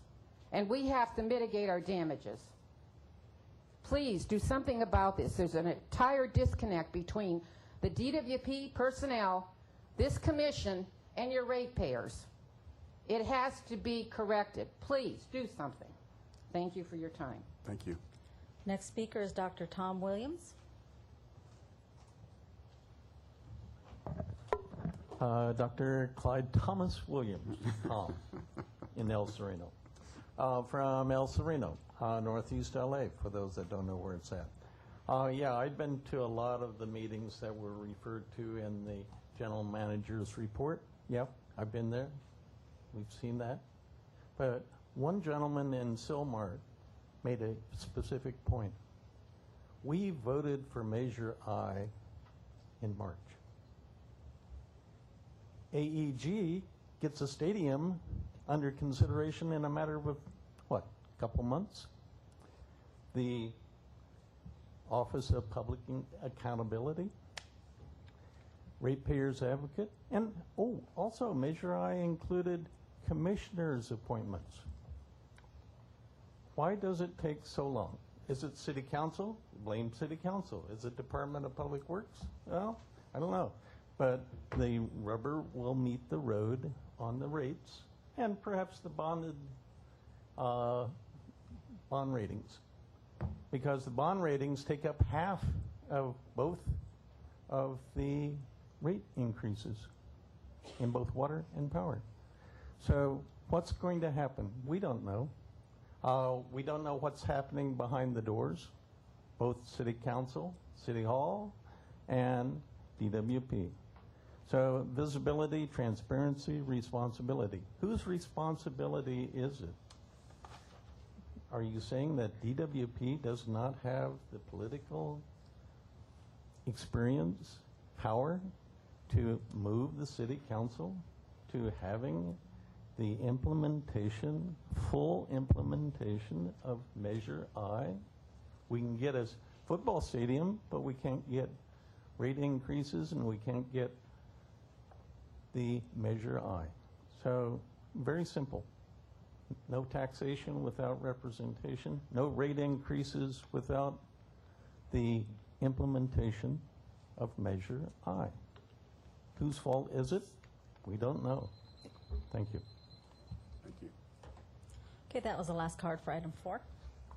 And we have to mitigate our damages. Please do something about this. There's an entire disconnect between the DWP personnel, this commission, and your ratepayers. It has to be corrected. Please do something. Thank you for your time. Thank you. Next speaker is Dr. Tom Williams. Dr. Clyde Thomas Williams, Tom, in El Sereno. From El Sereno, northeast LA, for those that don't know where it's at. Yeah, I've been to a lot of the meetings that were referred to in the general manager's report. Yep, I've been there. We've seen that. But one gentleman in Silmar made a specific point. We voted for Measure I in March. AEG gets a stadium under consideration in a matter of, what, a couple months? The Office of Public Accountability, Ratepayers Advocate, and, oh, also Measure I included commissioners' appointments. Why does it take so long? Is it City Council? Blame City Council. Is it Department of Public Works? Well, I don't know. But the rubber will meet the road on the rates and perhaps the bond ratings, because the bond ratings take up half of both of the rate increases in both water and power. So what's going to happen? We don't know. We don't know what's happening behind the doors, both City Council, City Hall, and DWP. So visibility, transparency, responsibility. Whose responsibility is it? Are you saying that DWP does not have the political experience, power to move the City Council to having the implementation, full implementation of Measure I? We can get a football stadium, but we can't get rate increases, and we can't get the Measure I. So very simple. No taxation without representation. No rate increases without the implementation of Measure I. Whose fault is it? We don't know. Thank you. Thank you. Okay, that was the last card for item 4.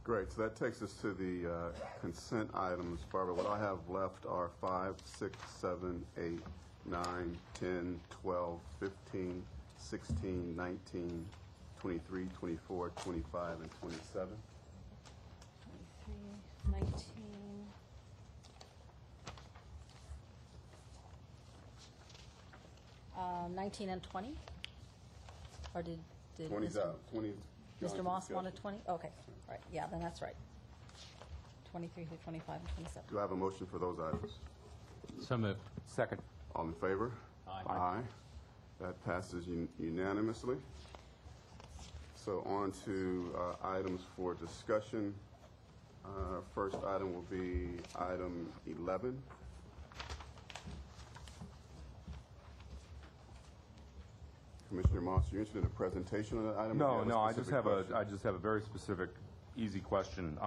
Great. So that takes us to the consent items. Barbara, what I have left are 5, 6, 7, 8, 9, 10, 12, 15, 16, 19, 23, 24, 25, and 27. 23, 19. Uh, 19 and 20? Or did 20's Mr. out. 20 Mr. Moss wanted 20? Okay, right, yeah, then that's right. 23 through 25 and 27. Do I have a motion for those items? So moved. Second. All in favor? Aye. Aye. That passes unanimously. So on to items for discussion. First item will be item 11. Commissioner Moss, you interested in a presentation on that item? or do you No, I a just specific have question? a very specific, easy question.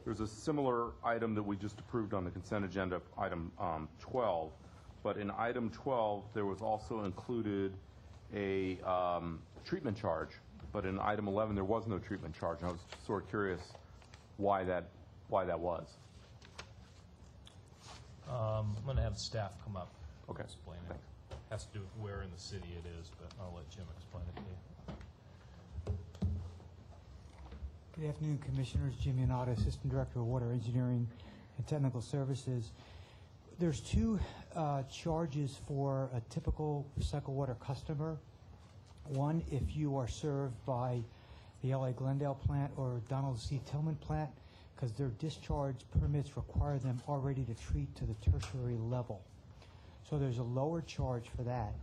There's a similar item that we just approved on the consent agenda, item 12. But in item 12, there was also included a treatment charge. But in item 11, there was no treatment charge. And I was sort of curious why that was. I'm going to have staff come up Okay. and explain it. Thanks. Has to do with where in the city it is, but I'll let Jim explain it to you. Good afternoon, Commissioners. Jim Yanata, Assistant Director of Water Engineering and Technical Services. There's two charges for a typical recycled water customer. One, if you are served by the LA Glendale plant or Donald C. Tillman plant, because their discharge permits require them already to treat to the tertiary level. So there's a lower charge for that.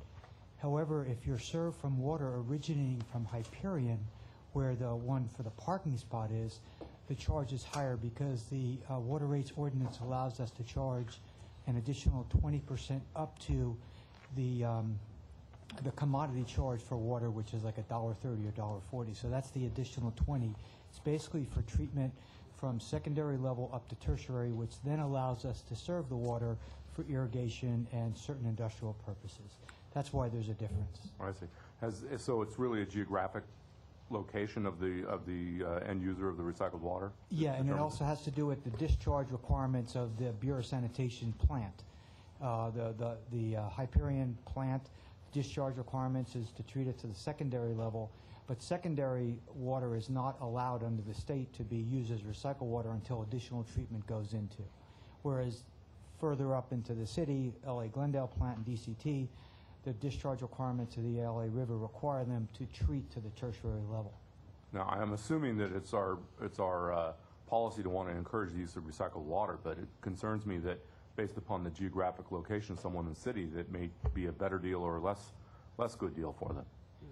However, if you're served from water originating from Hyperion, where the one for the parking spot is, the charge is higher because the water rates ordinance allows us to charge an additional 20% up to the commodity charge for water, which is like $1.30 or $1.40. So that's the additional 20. It's basically for treatment from secondary level up to tertiary, which then allows us to serve the water for irrigation and certain industrial purposes. That's why there's a difference. I see. So it's really a geographic location of the end user of the recycled water? Yeah, and it also has to do with the discharge requirements of the Bureau of Sanitation plant. The Hyperion plant discharge requirements is to treat it to the secondary level, but secondary water is not allowed under the state to be used as recycled water until additional treatment goes into. Whereas further up into the city, LA Glendale plant and DCT, the discharge requirements of the LA River require them to treat to the tertiary level. Now, I'm assuming that it's our policy to want to encourage the use of recycled water, but it concerns me that based upon the geographic location of someone in the city, that may be a better deal or a less good deal for them.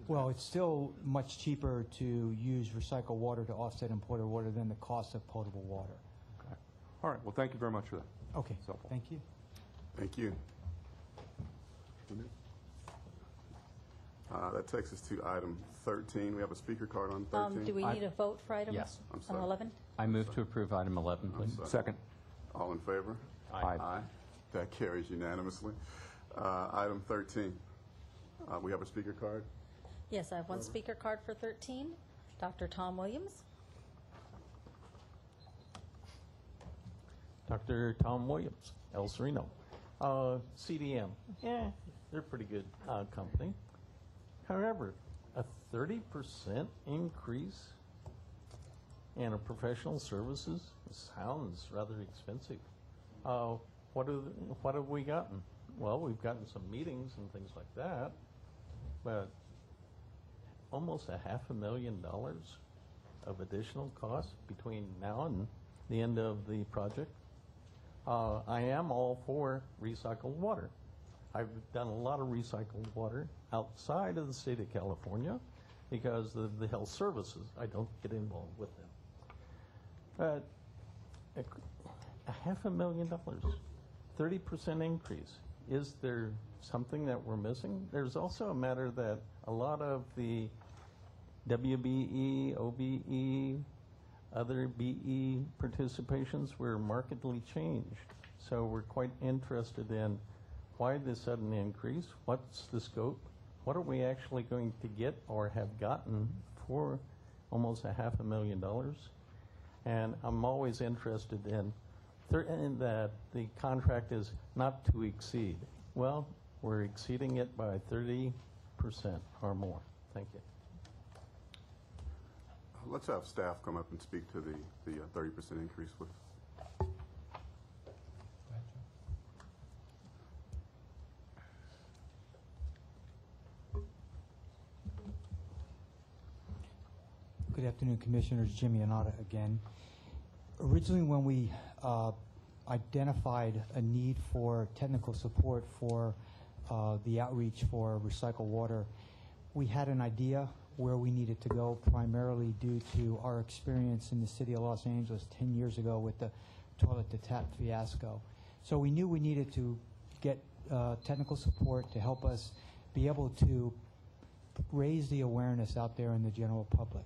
Well, it's still much cheaper to use recycled water to offset imported water than the cost of potable water. Okay. All right. Well, thank you very much for that. Okay, That's helpful. thank you. Thank you. That takes us to item 13. We have a speaker card on 13. Do we need a vote for item Yes. I'm on sorry. 11? I move to approve item 11, please. Second. All in favor? Aye. Aye. That carries unanimously. Item 13. We have a speaker card. Yes, I have one speaker card for 13. Dr. Tom Williams. Dr. Tom Williams, El Sereno. CDM, they're a pretty good company. However, a 30% increase in a professional services sounds rather expensive. What have we gotten? Well, we've gotten some meetings and things like that, but almost $500,000 of additional costs between now and the end of the project. I am all for recycled water. I've done a lot of recycled water outside of the state of California because of the health services. I don't get involved with them. But $500,000, 30% increase. Is there something that we're missing? There's also a matter that a lot of the WBE, OBE, other BE participations were markedly changed. So we're quite interested in why the sudden increase, what's the scope, what are we actually going to get or have gotten for almost $500,000? And I'm always interested in that the contract is not to exceed. Well, we're exceeding it by 30% or more. Thank you. Let's have staff come up and speak to the 30% increase with. Good afternoon, Commissioners. Jim Yanata again. Originally, when we identified a need for technical support for the outreach for recycled water. We had an idea where we needed to go, primarily due to our experience in the city of Los Angeles 10 years ago with the toilet-to-tap fiasco. So we knew we needed to get technical support to help us be able to raise the awareness out there in the general public.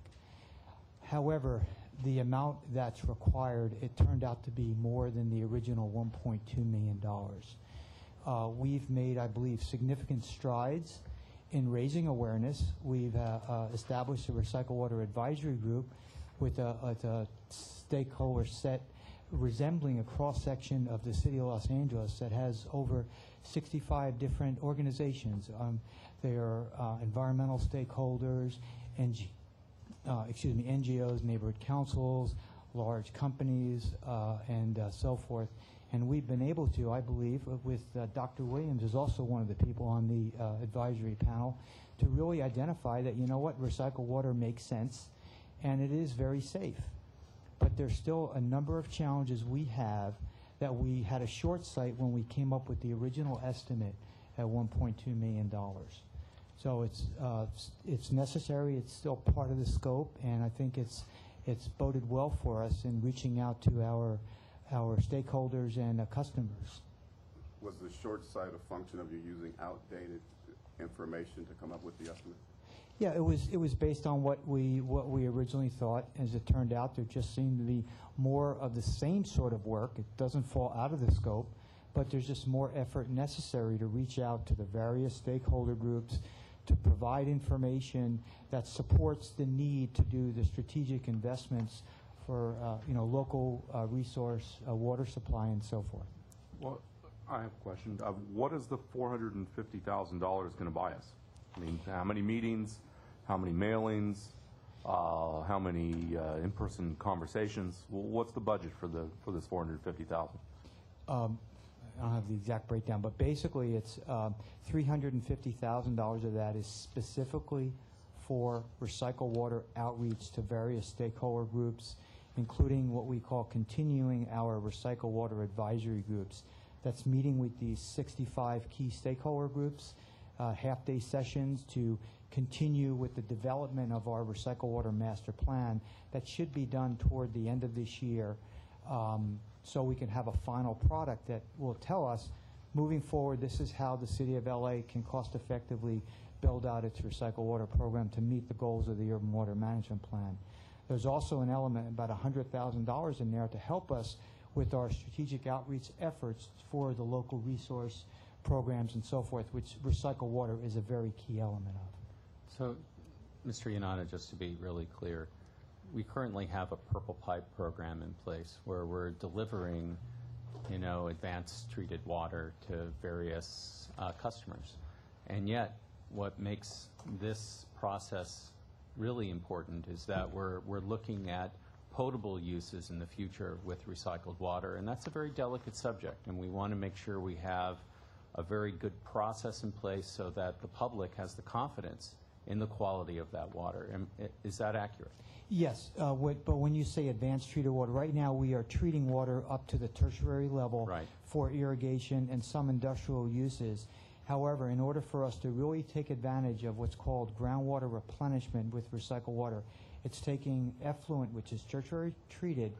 However, the amount that's required, it turned out to be more than the original $1.2 million. We've made, I believe, significant strides in raising awareness. We've established a Recycle Water Advisory Group with a stakeholder set resembling a cross-section of the city of Los Angeles that has over 65 different organizations. They are environmental stakeholders, NGOs, neighborhood councils, large companies, and so forth. And we've been able to, I believe, with Dr. Williams is also one of the people on the advisory panel, to really identify that, you know what, recycled water makes sense, and it is very safe. But there's still a number of challenges we have that we had a short sight when we came up with the original estimate at $1.2 million. So it's necessary. It's still part of the scope, and I think it's boded well for us in reaching out to our stakeholders and customers. Was the short sight a function of you using outdated information to come up with the estimate? Yeah, it was based on what we originally thought. As it turned out, there just seemed to be more of the same sort of work. It doesn't fall out of the scope, but there's just more effort necessary to reach out to the various stakeholder groups to provide information that supports the need to do the strategic investments for local resource, water supply, and so forth. Well, I have a question. What is the $450,000 going to buy us? I mean, how many meetings, how many mailings, how many in-person conversations? What's the budget for this $450,000? I don't have the exact breakdown, but basically it's $350,000 of that is specifically for recycled water outreach to various stakeholder groups, including what we call continuing our recycled water advisory groups. That's meeting with these 65 key stakeholder groups, half-day sessions to continue with the development of our recycled water master plan that should be done toward the end of this year, so we can have a final product that will tell us, moving forward, this is how the city of LA can cost effectively build out its recycled water program to meet the goals of the urban water management plan. There's also an element, about $100,000 in there to help us with our strategic outreach efforts for the local resource programs and so forth, which recycled water is a very key element of. So, Mr. Yanada, just to be really clear, we currently have a Purple Pipe program in place where we're delivering, advanced treated water to various customers. And yet, what makes this process really important is that we're looking at potable uses in the future with recycled water, and that's a very delicate subject, and we want to make sure we have a very good process in place so that the public has the confidence in the quality of that water. And is that accurate? Yes, but when you say advanced treated water, right now we are treating water up to the tertiary level Right. for irrigation and some industrial uses. However, in order for us to really take advantage of what's called groundwater replenishment with recycled water, it's taking effluent, which is tertiary treated,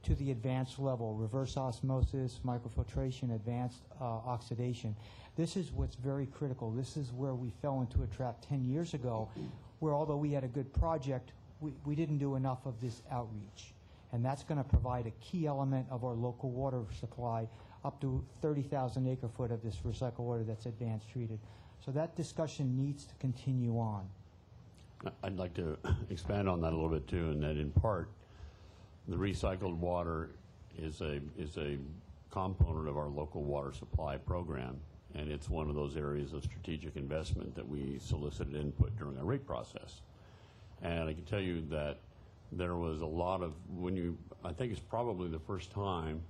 to the advanced level, reverse osmosis, microfiltration, advanced oxidation. This is what's very critical. This is where we fell into a trap 10 years ago, where although we had a good project, we didn't do enough of this outreach. And that's going to provide a key element of our local water supply, up to 30,000 acre-foot of this recycled water that's advanced treated. So that discussion needs to continue on. I'd like to expand on that a little bit too, and that in part, the recycled water is a component of our local water supply program, and it's one of those areas of strategic investment that we solicited input during our rate process. And I can tell you that there was a lot of, I think it's probably the first time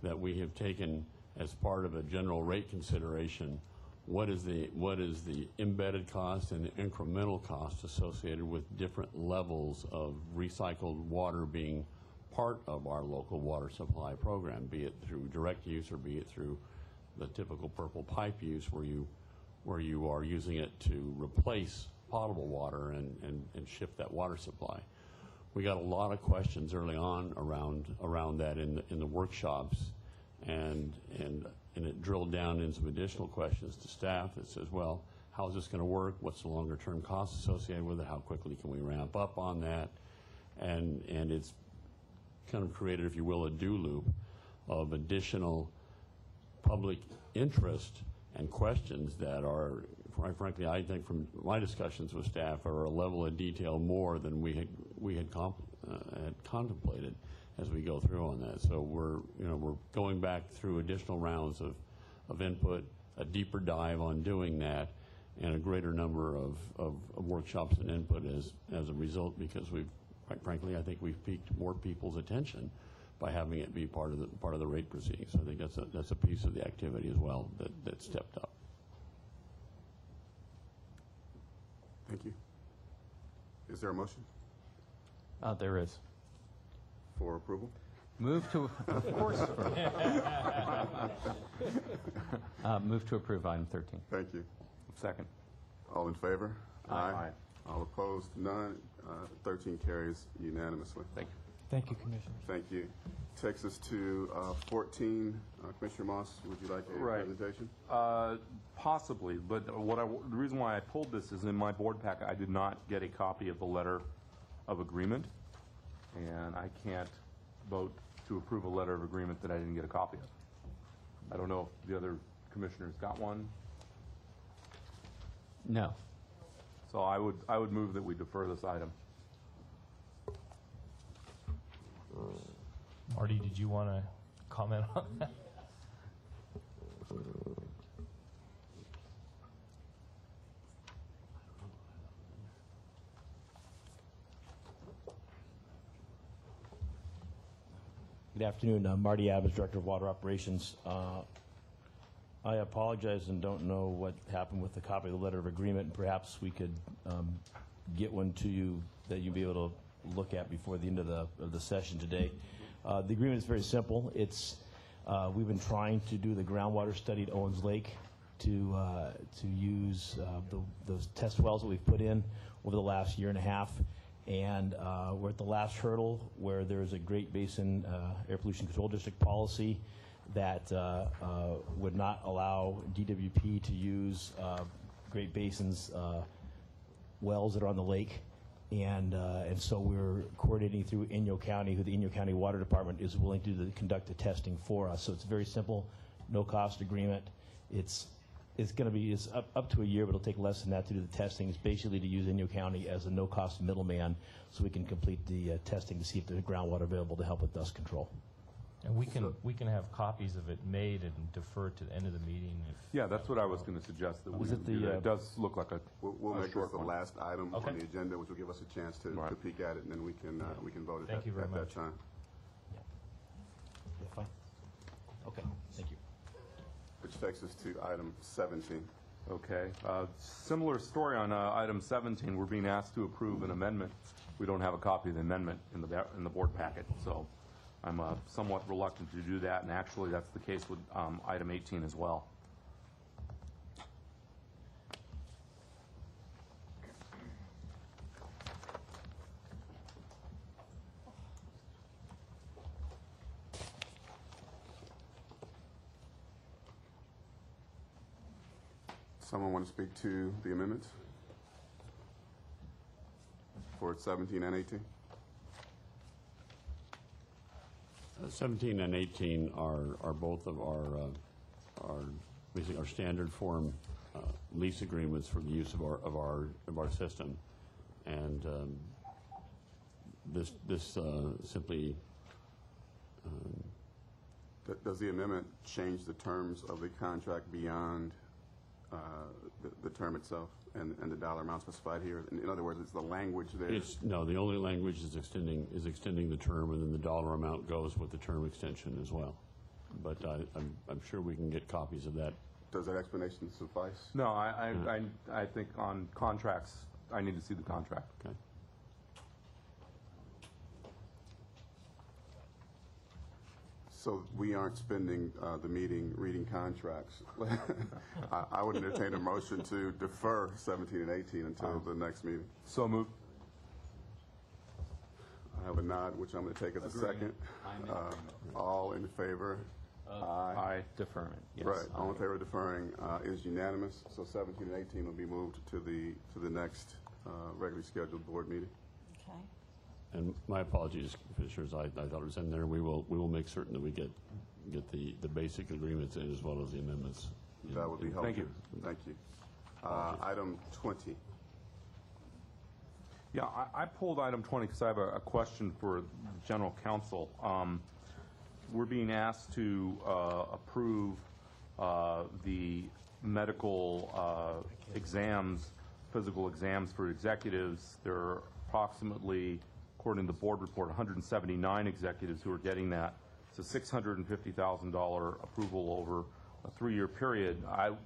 that we have taken as part of a general rate consideration what is the embedded cost and the incremental cost associated with different levels of recycled water being part of our local water supply program, be it through direct use or be it through the typical purple pipe use where you are using it to replace potable water and shift that water supply. We got a lot of questions early on around that in the workshops, and it drilled down in some additional questions to staff that says, well, how is this going to work? What's the longer term costs associated with it? How quickly can we ramp up on that? And it's kind of created, if you will, a do loop of additional public interest and questions that are, quite frankly, I think from my discussions with staff, are a level of detail more than we had contemplated as we go through on that. So we're going back through additional rounds of input, a deeper dive on doing that, and a greater number of workshops and input as a result, because we've, quite frankly, I think we've piqued more people's attention by having it be part of the rate proceedings. So I think that's a piece of the activity as well that stepped up. Thank you. Is there a motion There is. for approval? Move to, of course, move to approve item 13. Thank you. Second. All in favor? Aye. All opposed? None. 13 carries unanimously. Thank you. Thank you, Commissioner. Thank you. Takes us to 14. Commissioner Moss, would you like a Right. presentation? Possibly, but the reason why I pulled this is in my board packet, I did not get a copy of the letter of agreement, and I can't vote to approve a letter of agreement that I didn't get a copy of. I don't know if the other commissioners got one. No. So I would move that we defer this item. Marty, did you want to comment on that? Good afternoon. Marty Abbott, Director of Water Operations. I apologize and don't know what happened with the copy of the letter of agreement, and perhaps we could get one to you that you'll be able to look at before the end of the session today. The agreement is very simple. It's we've been trying to do the groundwater study at Owens Lake to use those test wells that we've put in over the last year and a half. And we're at the last hurdle where there's a Great Basin Air Pollution Control District policy that would not allow DWP to use Great Basin's wells that are on the lake. And so we're coordinating through Inyo County, who the Inyo County Water Department is willing to conduct the testing for us. So it's very simple, no cost agreement. It's going to be up to a year, but it'll take less than that to do the testing. It's basically to use Inyo County as a no-cost middleman, so we can complete the testing to see if there's groundwater available to help with dust control. And we can have copies of it made and defer to the end of the meeting. Yeah, that's what I was going to suggest. That Was it the, do that. It does look like We'll make this the last item Okay. on the agenda, which will give us a chance to peek at it, and then we can vote Thank you very at much. that time. Yeah, fine. Okay, thank you. Which takes us to item 17. Okay. Similar story on item 17. We're being asked to approve an amendment. We don't have a copy of the amendment in the board packet, so I'm somewhat reluctant to do that, and actually that's the case with item 18 as well. Someone want to speak to the amendments for 17 and 18? 17 and 18 are both of our basically our standard form lease agreements for the use of our system, and this simply. Does the amendment change the terms of the contract beyond the term itself and the dollar amount specified here? In other words, it's the language there. No, the only language is extending the term, and then the dollar amount goes with the term extension as well. But I'm sure we can get copies of that. Does that explanation suffice? No, I think on contracts, I need to see the contract. Okay. So we aren't spending the meeting reading contracts. I would entertain a motion to defer 17 and 18 until the next meeting. So moved. I have a nod, which I'm going to take as a second. All in favor? Aye. Deferment, yes. Right. All in favor of deferring is unanimous. So 17 and 18 will be moved to the next regularly scheduled board meeting. Okay. And my apologies, Commissioners, I thought it was in there. We will make certain that we get the basic agreements in as well as the amendments. That would be helpful. Thank you. Thank you. Item 20. Yeah, I pulled item 20 because I have a question for the General Counsel. We're being asked to approve the medical exams, physical exams for executives. There are approximately, according to the board report, 179 executives who are getting that. It's a $650,000 approval over a 3-year period.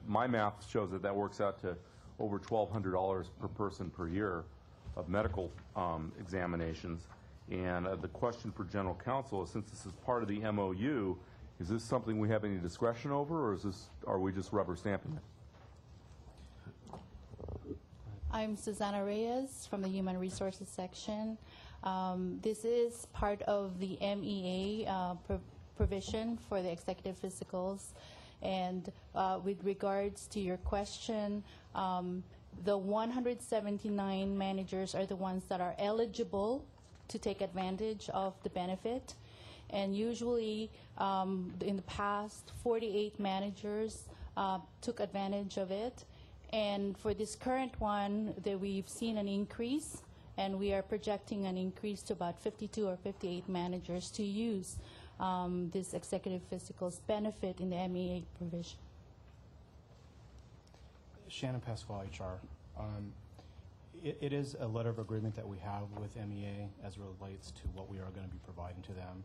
My math shows that works out to over $1,200 per person per year of medical examinations. And the question for General Counsel is, since this is part of the MOU, is this something we have any discretion over, or are we just rubber stamping it? I'm Susanna Reyes from the Human Resources section. This is part of the MEA provision for the executive physicals. And with regards to your question, the 179 managers are the ones that are eligible to take advantage of the benefit. And usually, in the past, 48 managers took advantage of it. And for this current one, we've seen an increase, and we are projecting an increase to about 52 or 58 managers to use this executive physicals benefit in the MEA provision. Shannon Pasquale, HR. It is a letter of agreement that we have with MEA as it relates to what we are going to be providing to them.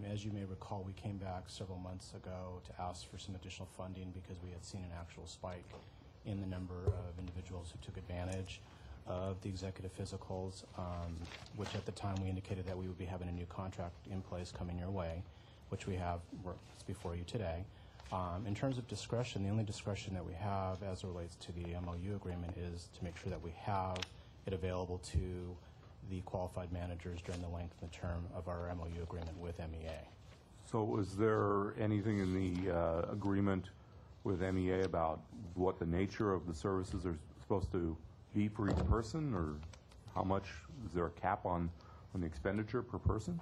As you may recall, we came back several months ago to ask for some additional funding because we had seen an actual spike in the number of individuals who took advantage of the executive physicals, which at the time we indicated that we would be having a new contract in place coming your way, which we have. It's before you today. In terms of discretion, the only discretion that we have as it relates to the MOU agreement is to make sure that we have it available to the qualified managers during the length and the term of our MOU agreement with MEA. So is there anything in the agreement with MEA about what the nature of the services are supposed to be for each person, or how much? Is there a cap on the expenditure per person?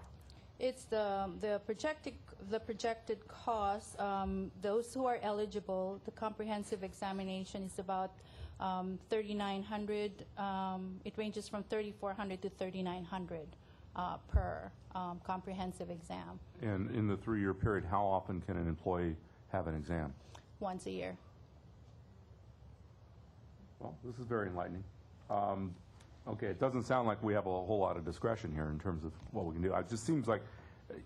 It's the projected cost. Those who are eligible, the comprehensive examination is about $3,900. It ranges from $3,400 to $3,900 per comprehensive exam. And in the 3-year period, how often can an employee have an exam? Once a year. Well, this is very enlightening. Okay, it doesn't sound like we have a whole lot of discretion here in terms of what we can do. It just seems like,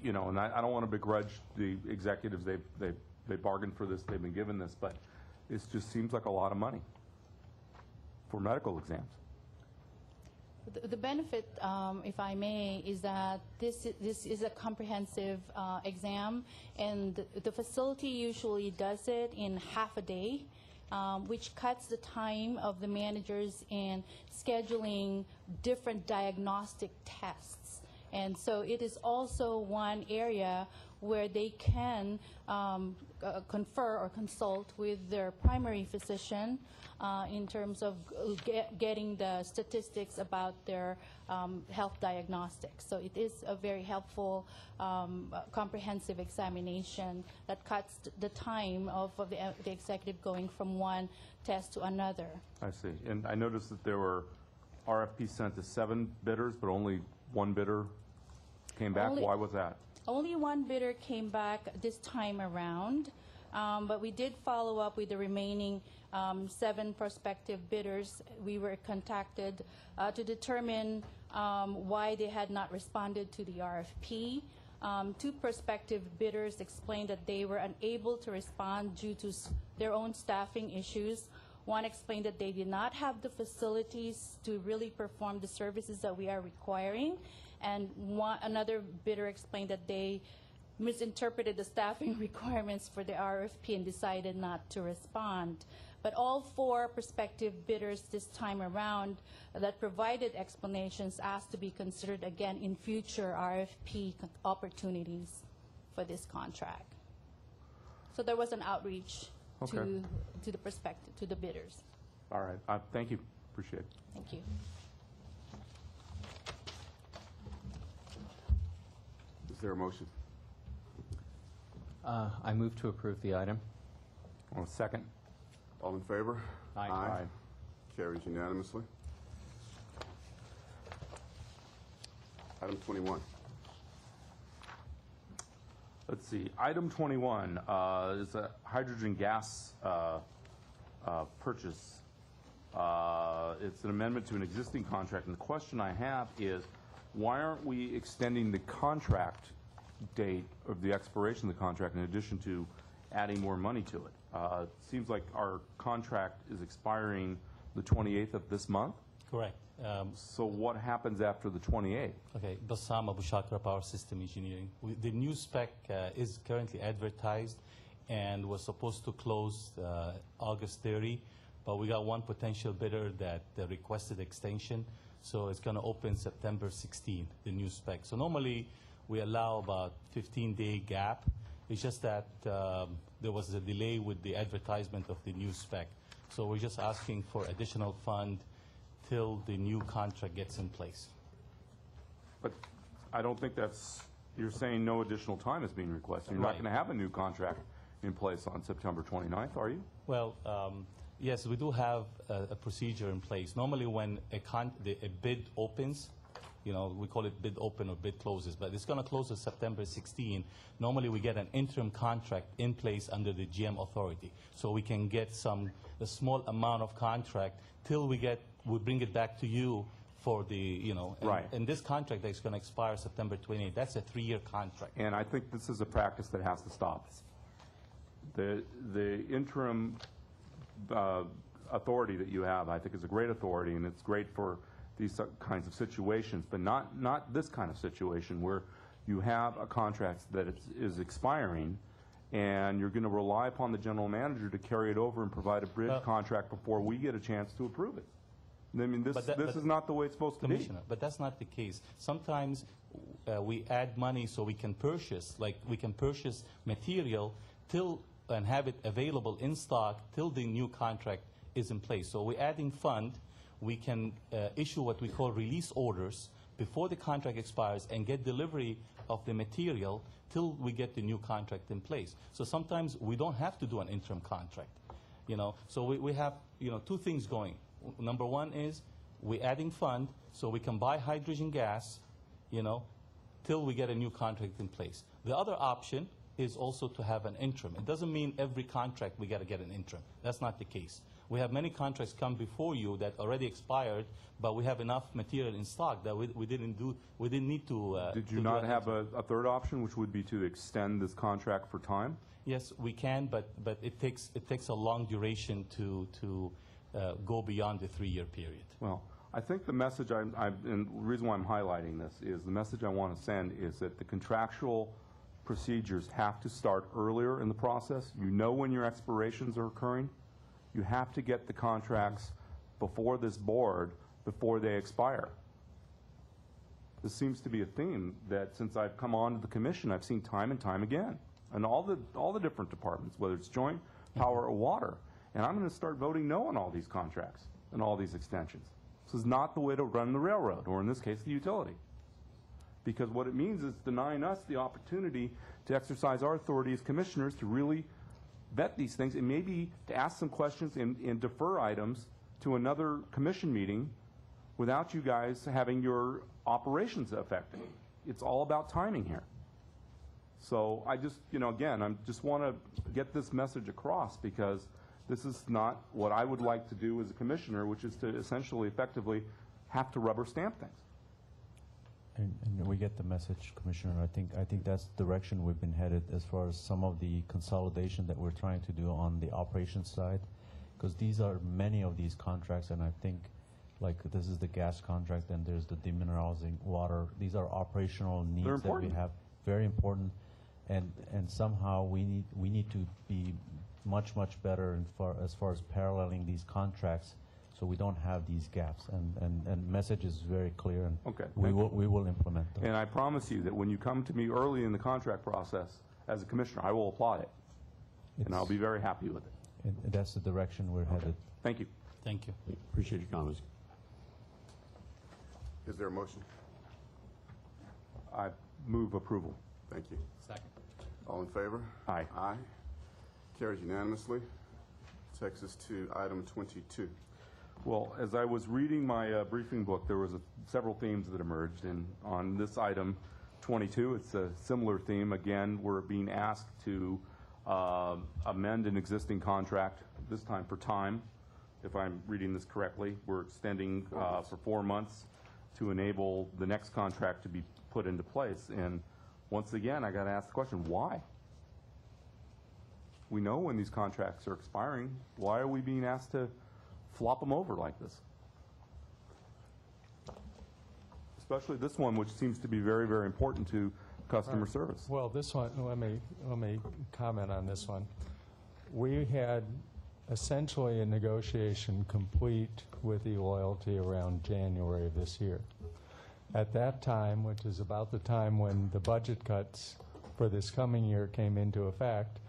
and I don't want to begrudge the executives. They bargained for this. They've been given this, but it just seems like a lot of money for medical exams. The benefit, if I may, is that this is a comprehensive exam, and the facility usually does it in half a day. Which cuts the time of the managers in scheduling different diagnostic tests. And so it is also one area where they can confer or consult with their primary physician in terms of getting the statistics about their health diagnostics. So it is a very helpful comprehensive examination that cuts the time of the executive going from one test to another. I see. And I noticed that there were RFPs sent to 7 bidders, but only 1 bidder came back. Why was that? Only 1 bidder came back this time around, but we did follow up with the remaining 7 prospective bidders. We were contacted to determine why they had not responded to the RFP. 2 prospective bidders explained that they were unable to respond due to their own staffing issues. One explained that they did not have the facilities to really perform the services that we are requiring. And another bidder explained that they misinterpreted the staffing requirements for the RFP and decided not to respond. But all 4 prospective bidders this time around that provided explanations asked to be considered again in future RFP opportunities for this contract. So there was an outreach Okay. to the prospective, to the bidders. All right. Thank you. Appreciate it. Thank you. Is there a motion? I move to approve the item. On a second. All in favor? Aye. Aye. Carries unanimously. Item 21. Let's see. Item 21 is a hydrogen gas purchase. It's an amendment to an existing contract, and the question I have is, why aren't we extending the contract date of the expiration of the contract in addition to adding more money to it? It seems like our contract is expiring the 28th of this month. Correct. So what happens after the 28th? Okay, Bassam Abu Shakra, Power System Engineering. The new spec is currently advertised and was supposed to close August 30, but we got one potential bidder that requested extension, so it's going to open September 16, the new spec. So normally we allow about 15-day gap. It's just that there was a delay with the advertisement of the new spec. So we're just asking for additional fund till the new contract gets in place. But I don't think that's, you're saying no additional time is being requested. You're not Right. going to have a new contract in place on September 29th, are you? Well, yes, we do have a procedure in place. Normally when a bid opens, you know, we call it bid open or bid closes, but it's going to close on September 16. Normally we get an interim contract in place under the GM authority. So we can get a small amount of contract till we bring it back to you for the, you know, Right. And this contract that's going to expire September 28, that's a 3-year contract. And I think this is a practice that has to stop. The interim authority that you have, I think, is a great authority, and it's great for these kinds of situations, but not this kind of situation where you have a contract that is expiring and you're going to rely upon the general manager to carry it over and provide a bridge contract before we get a chance to approve it. I mean, this is not the way it's supposed to be. Commissioner, but that's not the case. Sometimes we add money so we can purchase, like we can purchase material and have it available in stock till the new contract is in place. So we're adding fund. We can issue what we call release orders before the contract expires and get delivery of the material till we get the new contract in place. So sometimes we don't have to do an interim contract, you know. So we have, you know, 2 things going. Number one is we're adding fund so we can buy hydrogen gas, you know, till we get a new contract in place. The other option is also to have an interim. It doesn't mean every contract we got to get an interim. That's not the case. We have many contracts come before you that already expired, but we have enough material in stock that we didn't need to. Did you not have a third option, which would be to extend this contract for time? Yes, we can, but it takes a long duration to go beyond the 3-year period. Well, I think the message and the reason why I'm highlighting this is the message I want to send is that the contractual procedures have to start earlier in the process. You know when your expirations are occurring. You have to get the contracts before this board before they expire. This seems to be a theme that since I've come on to the commission, I've seen time and time again. And all the different departments, whether it's joint, power, or water. And I'm going to start voting no on all these contracts and all these extensions. This is not the way to run the railroad, or in this case, the utility. Because what it means is denying us the opportunity to exercise our authority as commissioners to really vet these things and maybe to ask some questions and defer items to another commission meeting without you guys having your operations affected. It's all about timing here. So I just, you know, again, I just want to get this message across because this is not what I would like to do as a commissioner, which is to essentially, effectively, have to rubber stamp things. And we get the message, Commissioner. I think that's the direction we've been headed as far as some of the consolidation that we're trying to do on the operations side, because these are many of these contracts, and I think like this is the gas contract, and there's the demineralizing water. These are operational needs that we have, very important. and somehow we need to be much better as far as paralleling these contracts, so we don't have these gaps. And message is very clear, and Okay, we thank will implement them. And I promise you that when you come to me early in the contract process, as a commissioner, I will applaud it, and I'll be very happy with it. And that's the direction we're headed. Thank you. Thank you. Appreciate your comments. Is there a motion? I move approval. Thank you. Second. All in favor? Aye. Aye. Carries unanimously. Takes us to item 22. Well, as I was reading my briefing book, there was several themes that emerged, and on this item 22, it's a similar theme. Again, we're being asked to amend an existing contract, this time for time. If I'm reading this correctly, we're extending for 4 months to enable the next contract to be put into place. And once again, I got to ask the question, why? We know when these contracts are expiring. Why are we being asked to flop them over like this? Especially this one, which seems to be very, very important to customer service. Well, this one, let me comment on this one. We had essentially a negotiation complete with E-Loyalty around January of this year. At that time, which is about the time when the budget cuts for this coming year came into effect,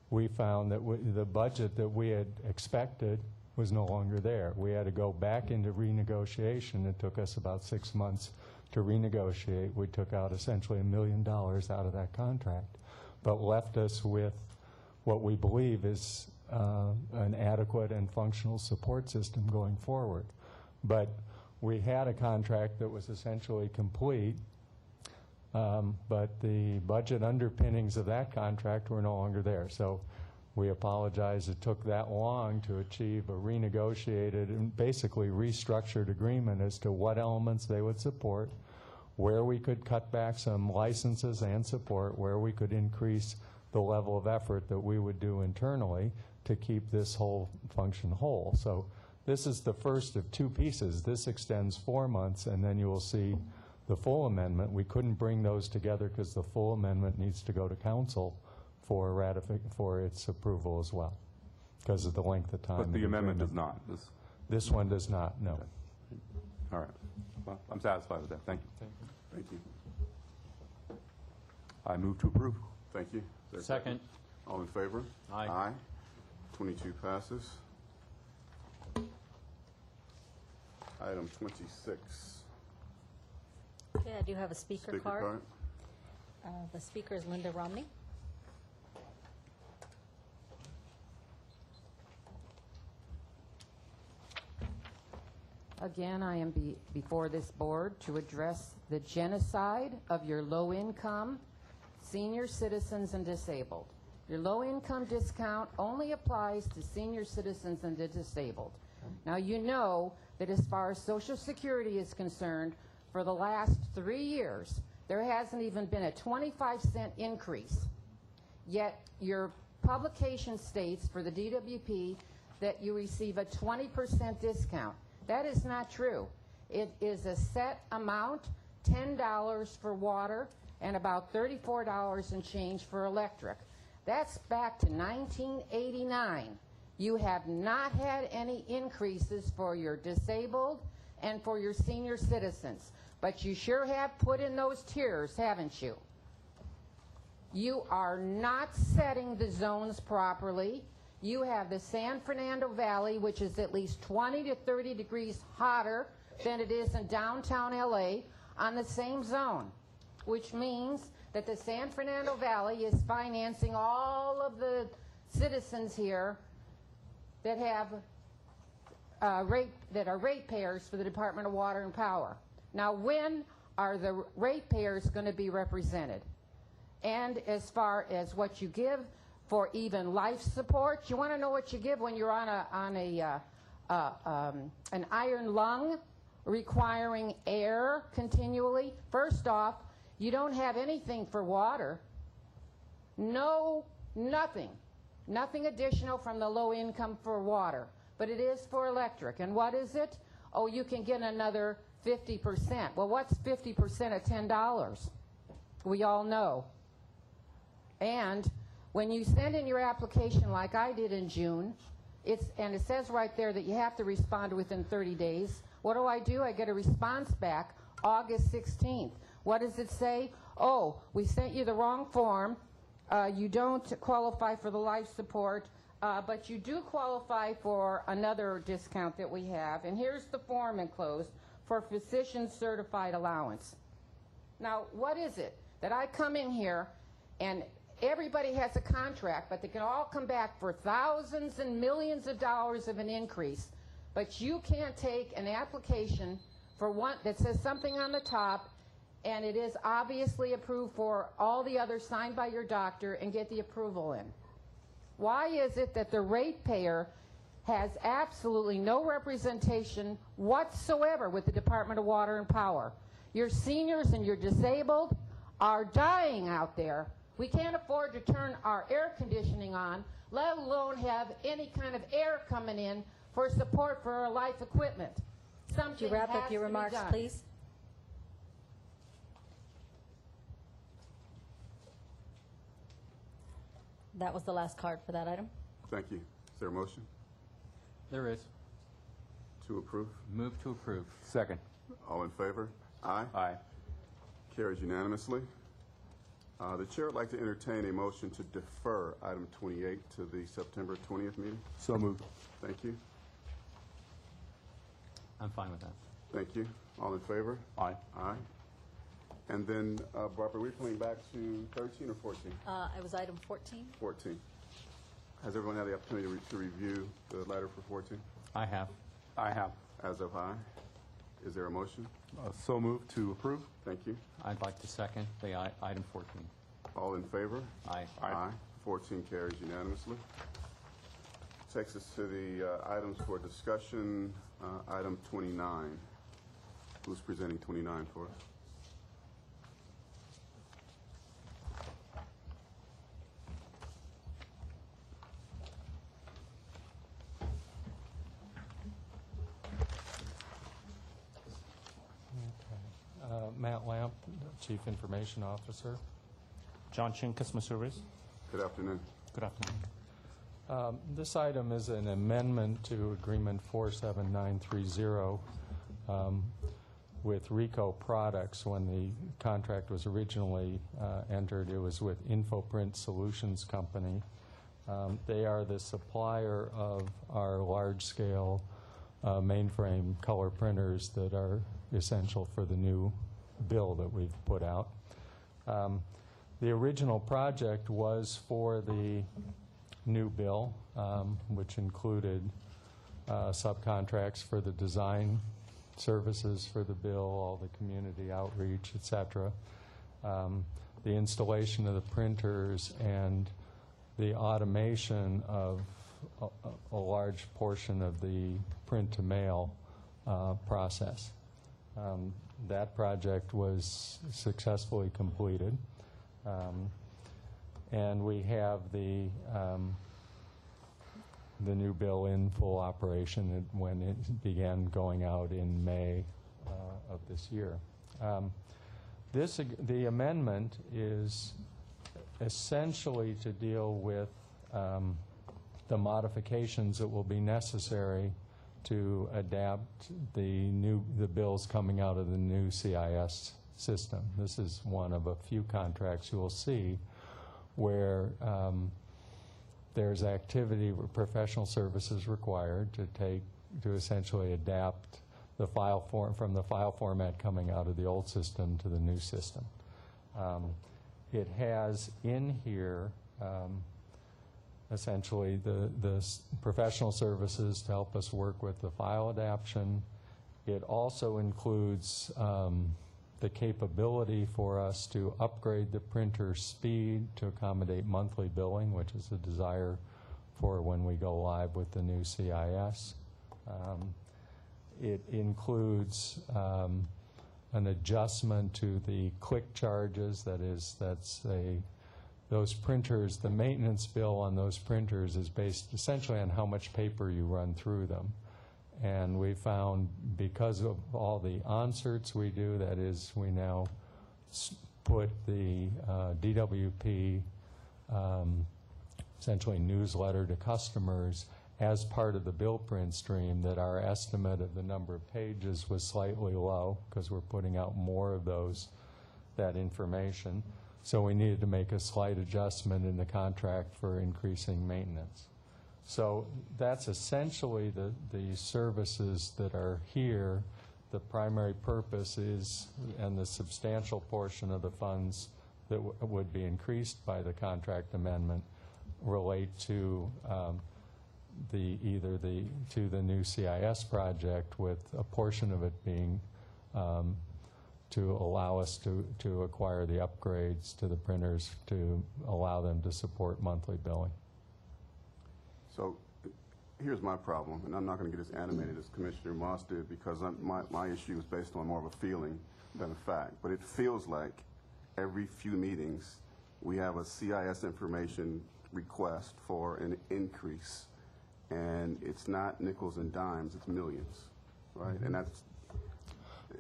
we found that the budget that we had expected was no longer there. We had to go back into renegotiation. It took us about 6 months to renegotiate. We took out essentially $1 million out of that contract, but left us with what we believe is an adequate and functional support system going forward. But we had a contract that was essentially complete, but the budget underpinnings of that contract were no longer there. So we apologize it took that long to achieve a renegotiated and basically restructured agreement as to what elements they would support, where we could cut back some licenses and support, where we could increase the level of effort that we would do internally to keep this whole function whole. So this is the first of 2 pieces. This extends 4 months, and then you will see the full amendment. We couldn't bring those together because the full amendment needs to go to council for its approval as well, because of the length of time. But the amendment does not. This one does not, no. Okay. All right. Well, I'm satisfied with that. Thank you. Thank you. I move to approve. Thank you. Is there a Second. All in favor? Aye. Aye. 22 passes. Item 26. Okay, I do have a speaker Speaker card. card. The speaker is Linda Romney. Again, I am before this board to address the genocide of your low-income, senior citizens, and disabled. Your low-income discount only applies to senior citizens and the disabled. Now, you know that as far as Social Security is concerned, for the last 3 years, there hasn't even been a 25-cent increase. Yet your publication states for the DWP that you receive a 20% discount. That is not true. It is a set amount, $10 for water and about $34 and change for electric. That's back to 1989. You have not had any increases for your disabled and for your senior citizens, but you sure have put in those tiers, haven't you? You are not setting the zones properly. You have the San Fernando Valley, which is at least 20 to 30 degrees hotter than it is in downtown LA, on the same zone, which means that the San Fernando Valley is financing all of the citizens here that have that are ratepayers for the Department of Water and Power. Now, when are the ratepayers going to be represented? And as far as what you give for even life support, you want to know what you give when you're on an iron lung requiring air continually? First off, you don't have anything for water. No, nothing additional from the low income for water, but it is for electric. And what is it? Oh, you can get another 50%. Well, what's 50% of $10? We all know. And when you send in your application like I did in June, and it says right there that you have to respond within 30 days. What do? I get a response back August 16th. What does it say? Oh, we sent you the wrong form. You don't qualify for the life support, but you do qualify for another discount that we have. And here's the form enclosed for physician certified allowance. Now, what is it that I come in here and everybody has a contract, but they can all come back for thousands and millions of dollars of an increase, but you can't take an application for one that says something on the top and it is obviously approved for all the others signed by your doctor and get the approval in? Why is it that the ratepayer has absolutely no representation whatsoever with the Department of Water and Power? Your seniors and your disabled are dying out there. We can't afford to turn our air conditioning on, let alone have any kind of air coming in for support for our life equipment. Something Would you wrap up your remarks, please? That was the last card for that item. Thank you. Is there a motion There is. to approve? Move to approve. Second. All in favor? Aye. Aye. Carries unanimously. The chair would like to entertain a motion to defer item 28 to the September 20th meeting. So moved. Thank you. I'm fine with that. Thank you. All in favor? Aye. Aye. And then, Barbara, we're coming back to 13 or 14? It was item 14. 14. Has everyone had the opportunity to review the letter for 14? I have. I have. As of aye. Is there a motion? So moved to approve. Thank you. I'd like to second the item 14. All in favor? Aye. Aye. 14 carries unanimously. Takes us to the items for discussion. Item 29. Who's presenting 29 for us? Matt Lamp, Chief Information Officer. John Chin, Customer Service. Good afternoon. Good afternoon. This item is an amendment to Agreement 47930 with Rico Products. When the contract was originally entered, it was with InfoPrint Solutions Company. They are the supplier of our large-scale mainframe color printers that are essential for the new bill that we've put out. The original project was for the new bill, which included subcontracts for the design services for the bill, all the community outreach, etc. The installation of the printers and the automation of a large portion of the print-to-mail process. That project was successfully completed, and we have the new bill in full operation when it began going out in May of this year. The amendment is essentially to deal with the modifications that will be necessary to adapt the bills coming out of the new CIS system. This is one of a few contracts you will see where there's activity where professional services required to essentially adapt the file form from the file format coming out of the old system to the new system. It has in here essentially the professional services to help us work with the file adaption. It also includes the capability for us to upgrade the printer speed to accommodate monthly billing, which is a desire for when we go live with the new CIS. It includes an adjustment to the click charges. Those printers, the maintenance bill on those printers is based essentially on how much paper you run through them. And we found, because of all the onserts we do, that is, we now put the DWP essentially newsletter to customers as part of the bill print stream, that our estimate of the number of pages was slightly low because we're putting out more of that information. So we needed to make a slight adjustment in the contract for increasing maintenance. So that's essentially the services that are here. The primary purpose is, and the substantial portion of the funds that would be increased by the contract amendment relate to either the new CIS project, with a portion of it being to allow us to acquire the upgrades to the printers to allow them to support monthly billing. So here's my problem, and I'm not going to get as animated as Commissioner Moss did, because my issue is based on more of a feeling than a fact. But it feels like every few meetings we have a CIS information request for an increase, and it's not nickels and dimes, it's millions, right? And that's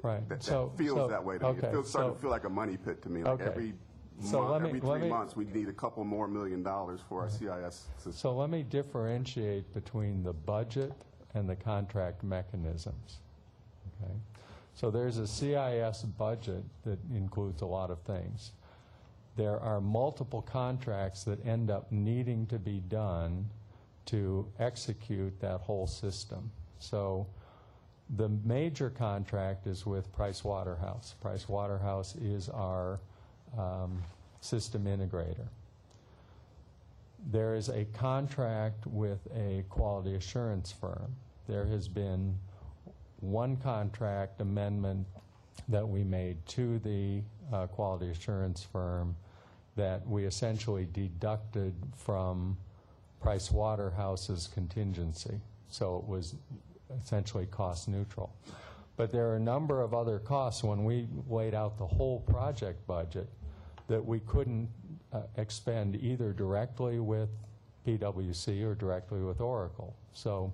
right. That feels that way to me. It feels starting to feel like a money pit to me. Like every 3 months we need a couple more $1 million for our CIS system. So let me differentiate between the budget and the contract mechanisms. Okay, so there's a CIS budget that includes a lot of things. There are multiple contracts that end up needing to be done to execute that whole system. So the major contract is with Price Waterhouse. Price Waterhouse is our system integrator. There is a contract with a quality assurance firm. There has been one contract amendment that we made to the quality assurance firm that we essentially deducted from Price Waterhouse's contingency. So it was essentially cost neutral. But there are a number of other costs when we laid out the whole project budget that we couldn't expend either directly with PwC or directly with Oracle. So